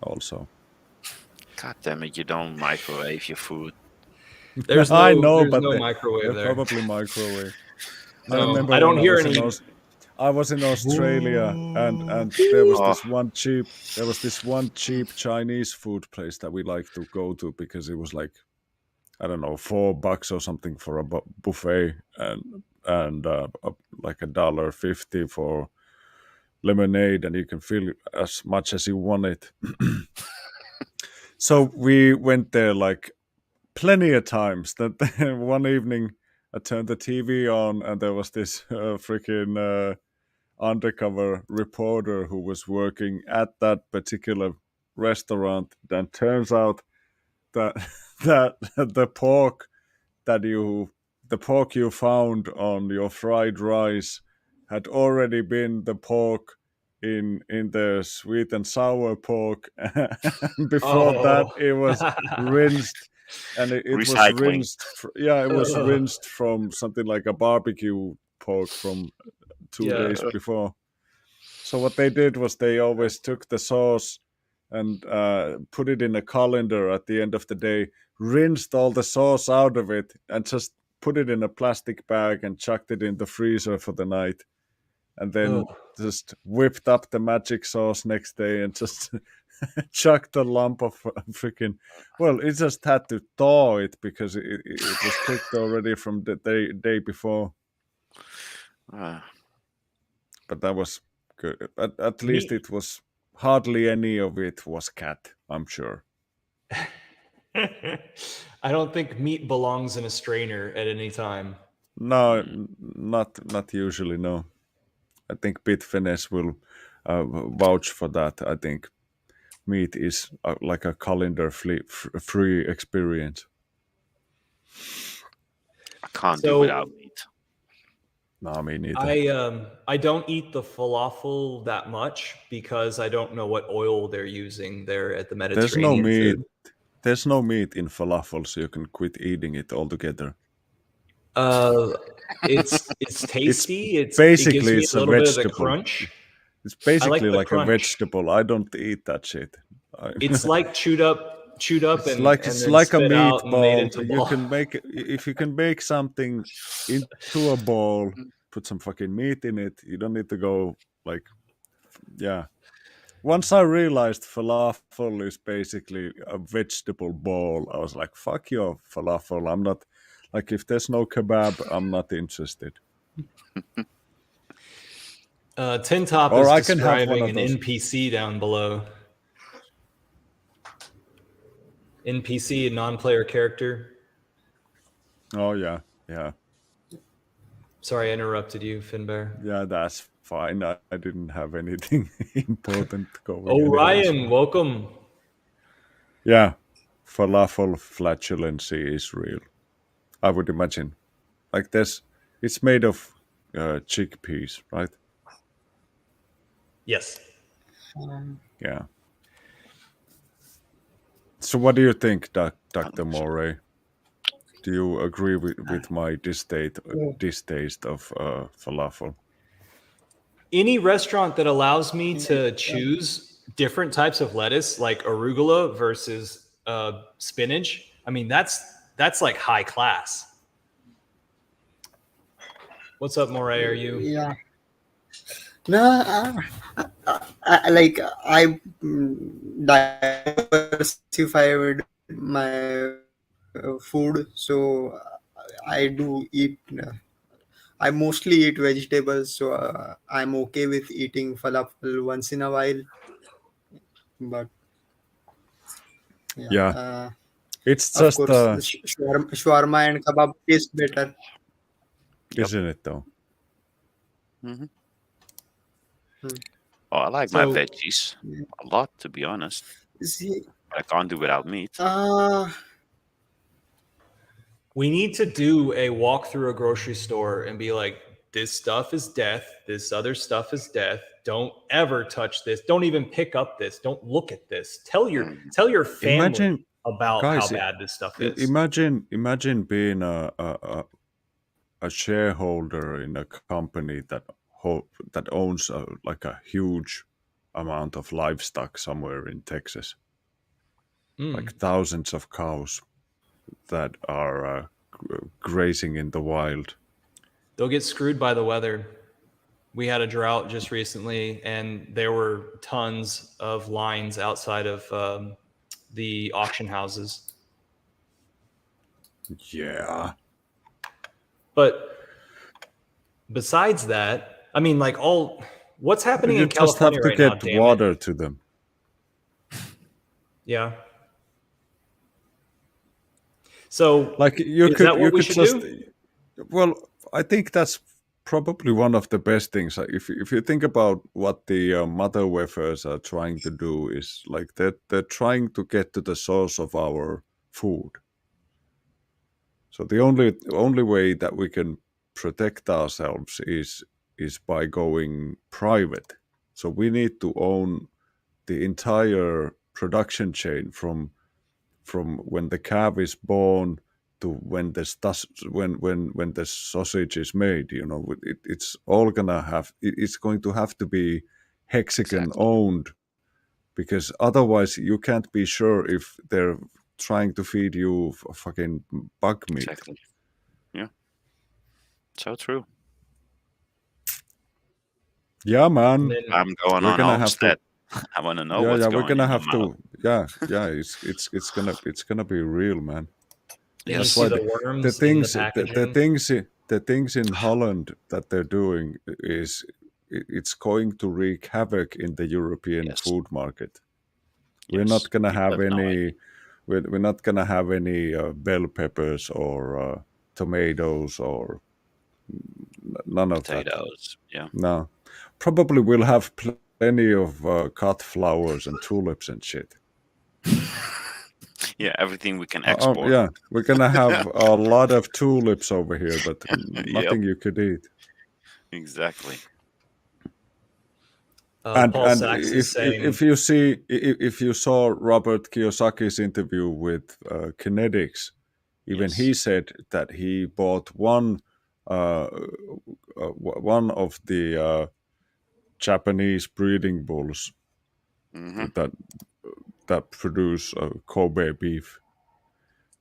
Also, God damn it! You don't microwave your food. There's no, I know, there's but no they microwave there. probably microwave. I No, remember I don't when hear I was any. I was in Australia, and there was Oh. this one cheap Chinese food place that we like to go to because it was like, I don't know, $4 or something for a buffet, and like $1.50 for lemonade, and you can fill as much as you want it. So we went there like plenty of times. That one evening I turned the TV on, and there was this freaking undercover reporter who was working at that particular restaurant. Then turns out that that the pork you found on your fried rice had already been the pork in the sweet and sour pork. Before that, it was rinsed, and it was Recycling. rinsed. It was rinsed from something like a barbecue pork from 2 days before. So what they did was they always took the sauce and put it in a colander at the end of the day, rinsed all the sauce out of it, and just put it in a plastic bag and chucked it in the freezer for the night. And then just whipped up the magic sauce next day and just chucked a lump of freaking. Well, it just had to thaw it because it was cooked already from the day before. Ah. But that was good. At least it was hardly any of it was cat, I'm sure. I don't think meat belongs in a strainer at any time. No, not usually. No, I think Bitfinesse will vouch for that. I think meat is like a calendar free experience. I can't do without meat. No, me neither. I don't eat the falafel that much because I don't know what oil they're using there at the There's no Mediterranean meat. food. There's no meat in falafel, so you can quit eating it altogether. It's tasty. It gives Basically, me it's a a little bit of the vegetable. crunch. It's I like basically the like a crunch. vegetable. I don't eat that shit. It's like chewed up It's and like then a spit out and made meatball. into You ball. can make if you can make something into a ball, put some fucking meat in it. You don't need to go like, yeah. Once I realized falafel is basically a vegetable ball, I was like, fuck your falafel. I'm not like if there's no kebab, I'm not interested. Tin Top Or is I can have one describing of an those. NPC down below. NPC, a non-player character. Oh yeah, yeah. Sorry, I interrupted you, Finbear. Yeah, that's fine. I didn't have anything important going. Oh, anyways. Ryan, welcome. Yeah, falafel flatulency is real. I would imagine. Like it's made of chickpeas, right? Yes. Yeah. So what do you think, Dr. Moray? Do you agree with my distaste of falafel? Any restaurant that allows me to choose different types of lettuce, like arugula versus spinach, I mean that's like high class. What's up, Moray? Are you? Yeah. No, like I diversified my food, so I do eat. I mostly eat vegetables, so I'm okay with eating falafel once in a while. But yeah, Yeah, it's of just course, the shawarma and kebab taste better. isn't it though? Mhm. Hmm. Oh, I like my So- veggies a lot, to be honest. See, I can't do without meat. We need to do a walk through a grocery store and be like, this stuff is death. This other stuff is death. Don't ever touch this. Don't even pick up this. Don't look at this. Tell your family Imagine, about guys, how bad this stuff is. imagine being a shareholder in a company that owns like a huge amount of livestock somewhere in Texas, like thousands of cows that are grazing in the wild. They'll get screwed by the weather. We had a drought just recently, and there were tons of lines outside of the auction houses. Yeah, But besides that, I mean, like what's happening you in just have California to right now? get Damn water it. to them. Yeah. So, Like you is could that you what we could should just do? well, I think that's probably one of the best things. If you think about what the mother wefers are trying to do is like they're trying to get to the source of our food. So the only way that we can protect ourselves is by going private. So we need to own the entire production chain from when the calf is born to when when the sausage is made. You know, it's all gonna have. It's going to have to be hexagon Exactly. owned, because otherwise you can't be sure if they're trying to feed you fucking bug meat. Exactly. Yeah. So true. Yeah, And man. then I'm going We're on gonna have to. Homestead. I want to know Yeah, what's yeah. We're going gonna in have my mouth. to. Yeah. It's gonna be real, man. then you That's Yes. see why the the worms in the things packaging. the things in Holland that they're doing is it's going to wreak havoc in the European Yes. food market. We're Yes. not gonna People have have no any. idea. We're not gonna have any bell peppers or tomatoes or none of that. Potatoes. Yeah. No, probably we'll have plenty of cut flowers and tulips and shit. Yeah. Everything we can export. Yeah, we're gonna have a lot of tulips over here, but Yep. nothing you could eat. Exactly. Paul And Sachs is saying, if you saw Robert Kiyosaki's interview with Kinetics, even Yes. he said that he bought uh, one of the Japanese breeding bulls Hmm. that produce Kobe beef,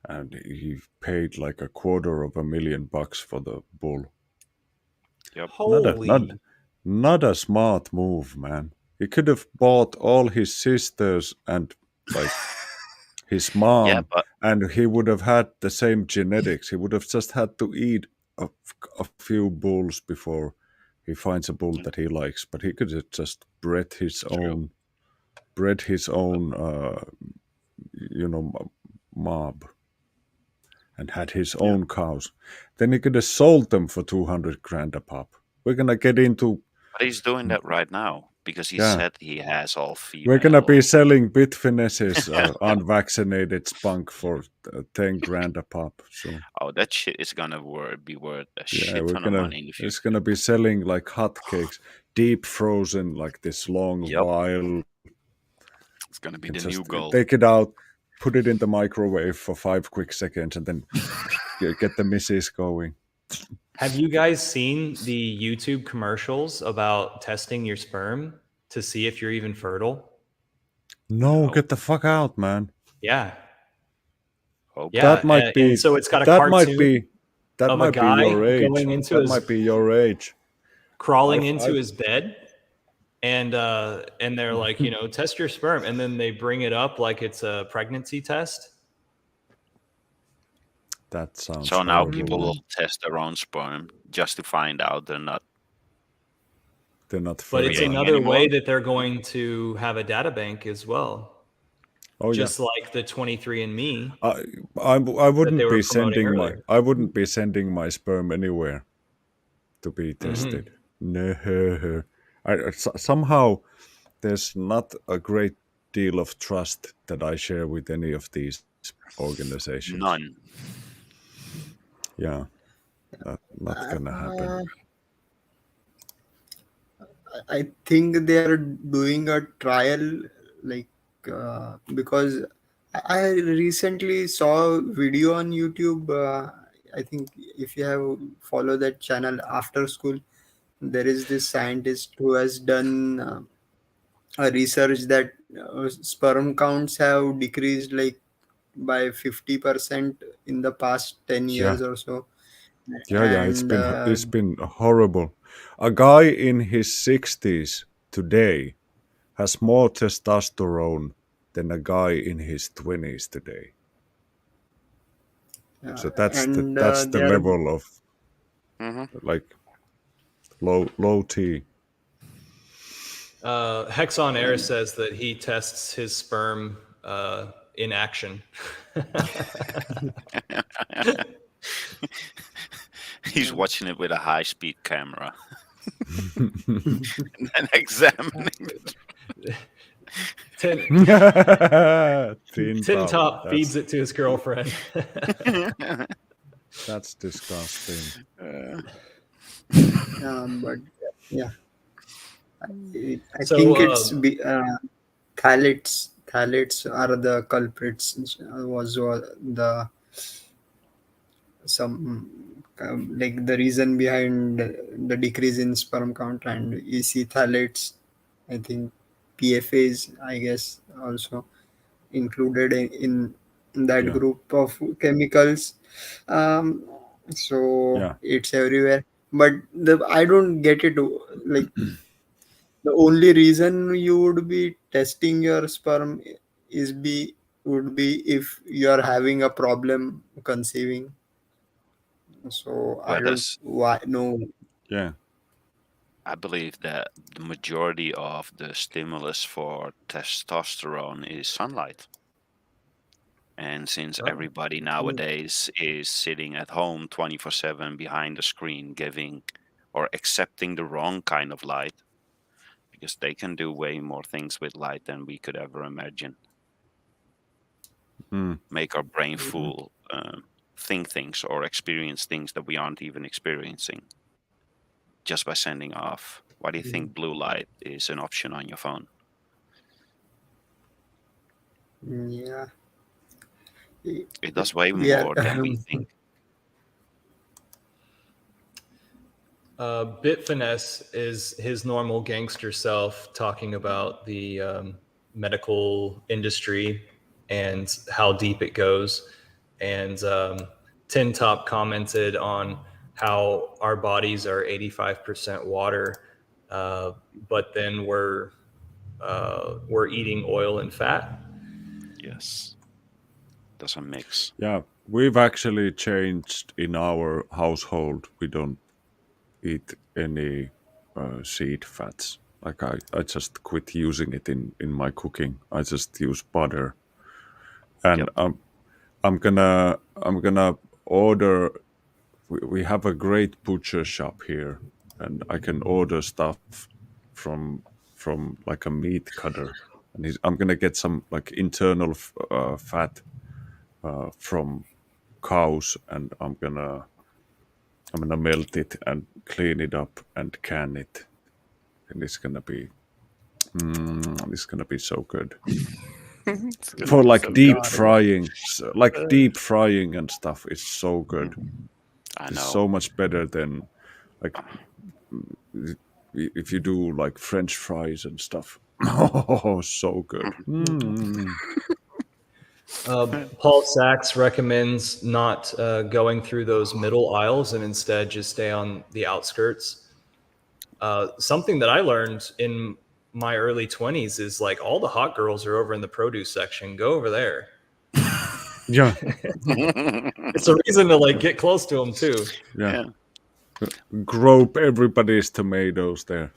and he paid like $250,000 for the bull. Yep. Not a not holy, not a smart move, man. He could have bought all his sisters and like his Yeah, mom, but and he would have had the same genetics. He would have just had to eat a few bulls before he finds a bull that he likes. But he could have just true. bred his own, mob, and had his Yeah. own cows. Then he could have sold them for 200 grand a pop. We're gonna get into But he's doing that right now because he yeah. said he has all We're gonna be female. selling Bitfinesse's unvaccinated spunk for 10 grand a pop. So Oh, that shit is gonna be worth a yeah, shit ton of money in the it's future. gonna be selling like hotcakes, deep frozen, like this long Yep. while. It's gonna You be can the new just gold. take it out, put it in the microwave for 5 quick seconds, and then get the misses going. have you guys seen the YouTube commercials about testing your sperm to see if you're even fertile? No, No. get the fuck out, man. Yeah. Okay. Yeah. That might And be so it's got a that might cartoon be that of a might be guy your age. going into That might his, be your age. crawling I've into I've his bed, and they're like, test your sperm, and then they bring it up like it's a pregnancy test. that sounds So now horrible, people will Mm, man. test their own sperm just to find out they're not They're not But it's fertile. creating another way anymore. that they're going to have a data bank as well, Oh yeah. just like the 23andMe I, I that they wouldn't were be promoting sending earlier. my sperm anywhere to be Mm. tested. No, somehow there's not a great deal of trust that I share with any of these organizations. None. Yeah, not gonna happen. uh, I think they are doing a trial, like because I recently saw a video on YouTube. I think if you have follow that channel after school, there is this scientist who has done a research that sperm counts have decreased like by 50% in the past 10 Yeah, years or so. yeah. And It's been horrible. A guy in his 60s today has more testosterone than a guy in his 20s today. So that's the they are level of Hmm. like low T. Hexon Air says that he tests his sperm in action. He's watching it with a high-speed camera and then examining Tin, Tin Tin top. Top feeds it to his girlfriend. it. That's disgusting. but yeah, I So think it's phthalates are the culprits. Was the some like the reason behind the decrease in sperm count, and EC phthalates. I think PFAs, I guess, also included in that Yeah, group of chemicals. Um, so yeah. it's everywhere. But I don't get it. Like the only reason you would be testing your sperm is be would be if you are having a problem conceiving. So I Well, don't that's, why no. Yeah, I believe that the majority of the stimulus for testosterone is sunlight. And since Oh. everybody nowadays is sitting at home 24/7 behind the screen, giving or accepting the wrong kind of light, because they can do way more things with light than we could ever imagine, mm, make our brain fool, think things or experience things that we aren't even experiencing. just by sending off. Why do you think blue light is an option on your phone? Yeah. It does way Yeah. more than we think. Bit Finesse is his normal gangster self talking about the medical industry and how deep it goes. And Tin Top commented on how our bodies are 85% water, but then we're eating oil and fat. Yes. There's a mix. Yeah, we've actually changed in our household. We don't eat any seed fats. Like I just quit using it in my cooking. I just use butter, and Yep. I'm gonna order. We have a great butcher shop here, and I can order stuff from like a meat cutter, and I'm gonna get some like internal fat from cows, and I'm gonna melt it and clean it up and can it, and it's gonna be so good for like deep God. frying, like deep frying and stuff. It's so good. I It's know. so much better than like if you do like French fries and stuff. Oh, so good. Paul Sachs recommends not going through those middle aisles and instead just stay on the outskirts. Something that I learned in my early 20s is like all the hot girls are over in the produce section. Go over there. Yeah, It's a reason to like get close to them too. yeah. Grope everybody's tomatoes there.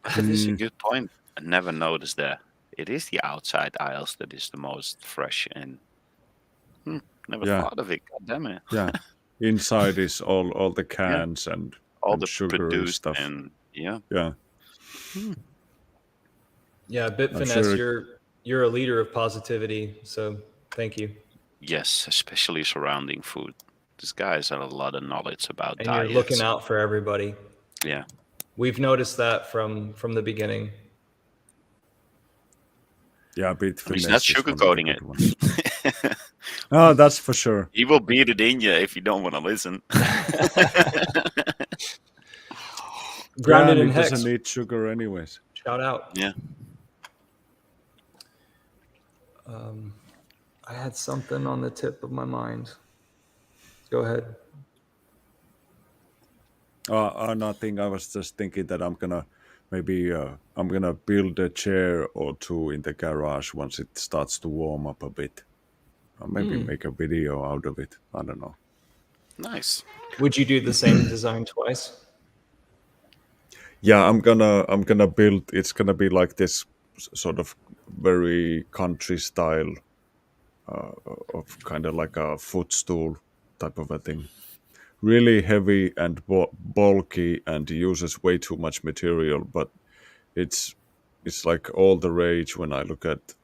That is a good point. I never noticed that. It is the outside aisles that is the most fresh and never Yeah. thought of it. God damn it. Yeah, inside is all the cans and All the sugary produced stuff. and yeah. Yeah, Yeah, Bit I'm Finesse, sure you're a leader of positivity. So thank you. Yes, especially surrounding food. This guy has a lot of knowledge about And diets. you're looking out for everybody. Yeah. We've noticed that from the beginning. yeah, Bit And he's Finesse not is one of the sugarcoating good it. ones. Oh, that's for sure. He will beat it in you if you don't want to listen. Grounded Yeah, in it Hex. doesn't need sugar anyways. Shout out. Yeah. I had something on the tip of my mind. Go ahead. Nothing. I was just thinking that I'm gonna maybe I'm gonna build a chair or two in the garage once it starts to warm up a bit. Or maybe make a video out of it. I don't know. Nice. Would you do the same design twice? Yeah, I'm gonna build. It's gonna be like this sort of very country style of kind of like a footstool type of a thing. Really heavy and bulky and uses way too much material, but it's like all the rage when I look at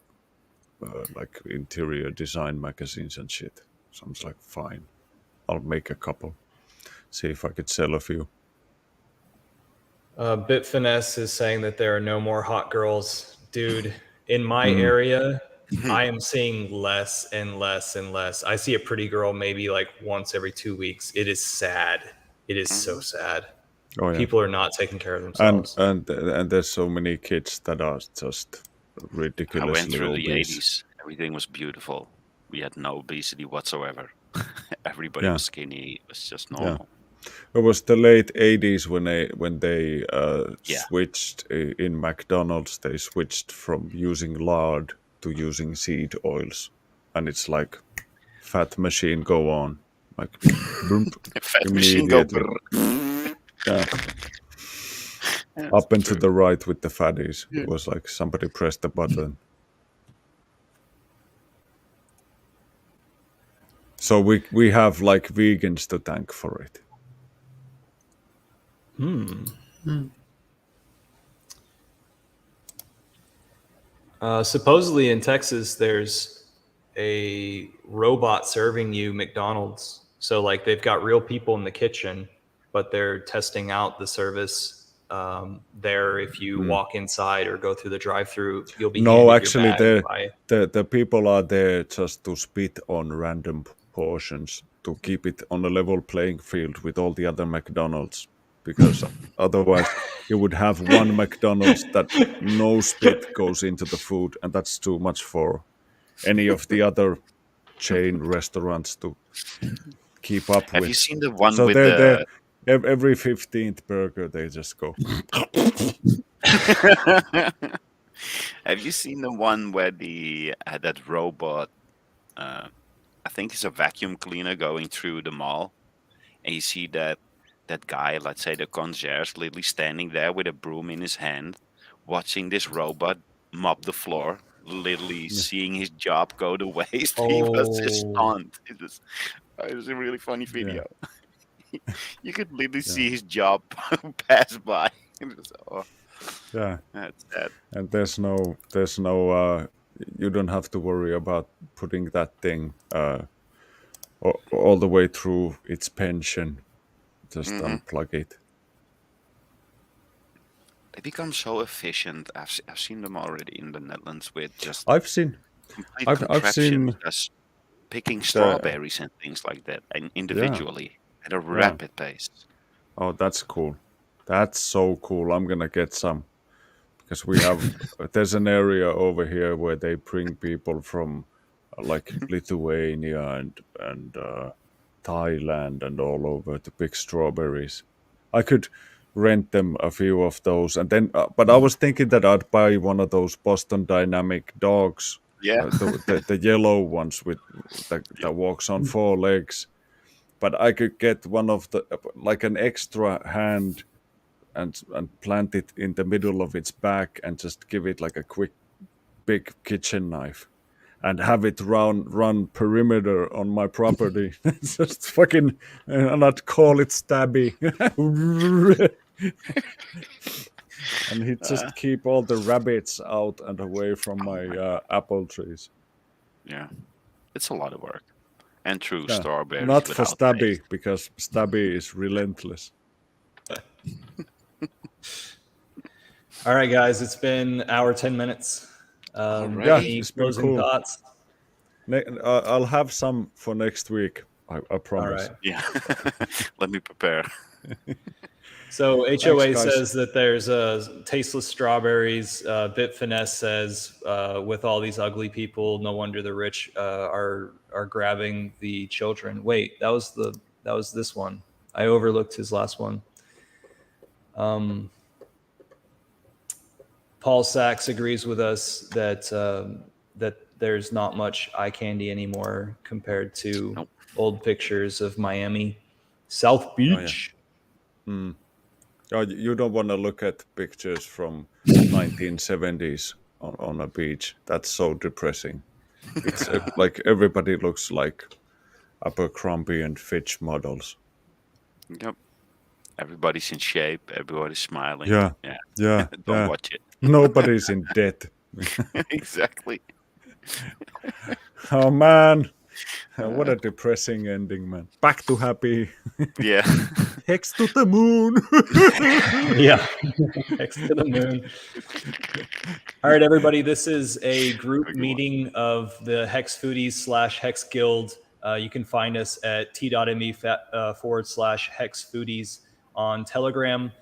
like interior design magazines and shit. So I'm just like, fine, I'll make a couple. See if I could sell a few. Bit Finesse is saying that there are no more hot girls. Dude, in my area, I am seeing less and less and less. I see a pretty girl maybe like once every 2 weeks. It is sad. It is so sad. Oh yeah, People are not taking care of and themselves. and there's so many kids that are just I went ridiculously through the obese. 80s. Everything was beautiful. We had no obesity whatsoever. Everybody Yeah. was skinny. It was just Yeah. normal. It was the late '80s when they Yeah. switched in McDonald's. They switched from using lard to using seed oils, and it's like fat machine go on, like boom, Fat machine go. immediately. brrr. Yeah, Yeah, up and true. to the right with the fatties. It was like somebody pressed the button. So we have like vegans to thank for it. Supposedly in Texas, there's a robot serving you McDonald's. So like they've got real people in the kitchen, but they're testing out the service there. If you walk inside or go through the drive-through, you'll be No, handed actually, your bag the people are there just to spit on random portions to keep it on a level playing field with all the other McDonald's, because otherwise you would have one McDonald's that no spit goes into the food, and that's too much for any of the other chain restaurants to keep up Have with. you seen the one So with they're the? every 15th burger they just go. Have you seen the one where the that robot? I think it's a vacuum cleaner going through the mall, and you see that guy, let's say the concierge, literally standing there with a broom in his hand, watching this robot mop the floor, literally seeing his job go to waste. He was just Oh. stunned. It was a really funny video. You could literally see his job pass by. It was, oh, Yeah. that's sad. And there's no you don't have to worry about putting that thing all the way through its pension. Just unplug it. They become so efficient. I've seen them already in the Netherlands with just I've seen complete I've contraptions, seen just picking strawberries and things like that, and individually at a rapid pace. Oh, that's cool. That's so cool. I'm gonna get some, because we have there's an area over here where they bring people from like Lithuania and Thailand and all over to pick strawberries. I could rent them a few of those, and then but I was thinking that I'd buy one of those Boston Dynamic dogs, Yeah. the yellow ones with that walks on four legs. But I could get one of the like an extra hand and plant it in the middle of its back and just give it like a quick big kitchen knife and have it run perimeter on my property. Just fucking, and I'd call it Stabby. And he'd just keep all the rabbits out and away from my apple trees. Yeah, it's a lot of work. And true Yeah, strawberries. not for without Stabby, taste. because Stabby is relentless. All right, guys, it's been an hour, 10 minutes. Alrighty. Yeah, Any it's been closing cool. thoughts? I'll have some for next week. I All promise. right. Yeah. Let me prepare. So HOA guys. says that there's tasteless strawberries. Bitfinesse says with all these ugly people, no wonder the rich are grabbing the children. Wait, that was this one. I overlooked his last one. Paul Sachs agrees with us that that there's not much eye candy anymore compared to Nope. old pictures of Miami, South Beach. Oh, you don't want to look at pictures from 1970s on a beach. That's so depressing. It's like everybody looks like Abercrombie and Fitch models. Yep. Everybody's in shape. Everybody's smiling. Yeah. Yeah. Yeah, Don't yeah. watch it. Nobody's in debt. Exactly. Oh man, what a depressing ending, man. Back to happy. Yeah. Hex to the moon. Yeah, next to the moon. All right, everybody. This is a group meeting of the Hex Foodies / Hex Guild. You can find us at t.me/Hex Foodies on Telegram.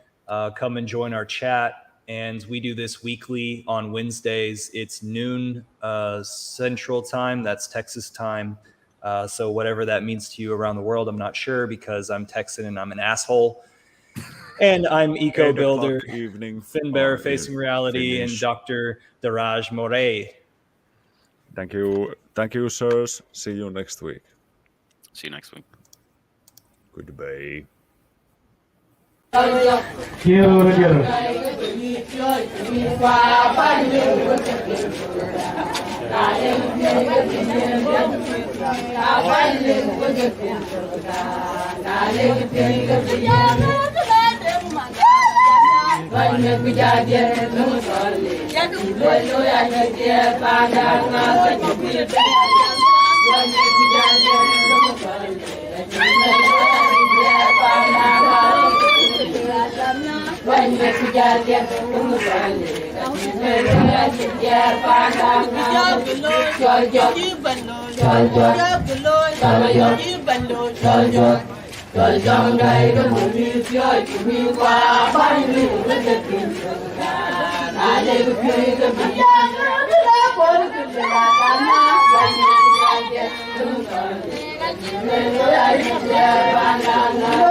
Come and join our chat. And we do this weekly on Wednesdays. It's noon Central Time. That's Texas time. So whatever that means to you around the world, I'm not sure, because I'm Texan and I'm an asshole. And I'm Eco 8 Builder, o'clock evening. Finbear Facing Reality, and Finish. Dr. Daraj Moray. Thank you, sirs. See you next week. See you next week. Goodbye. Bye. Hãy subscribe cho kênh Ghiền Mì Gõ để không bỏ lỡ những video hấp dẫn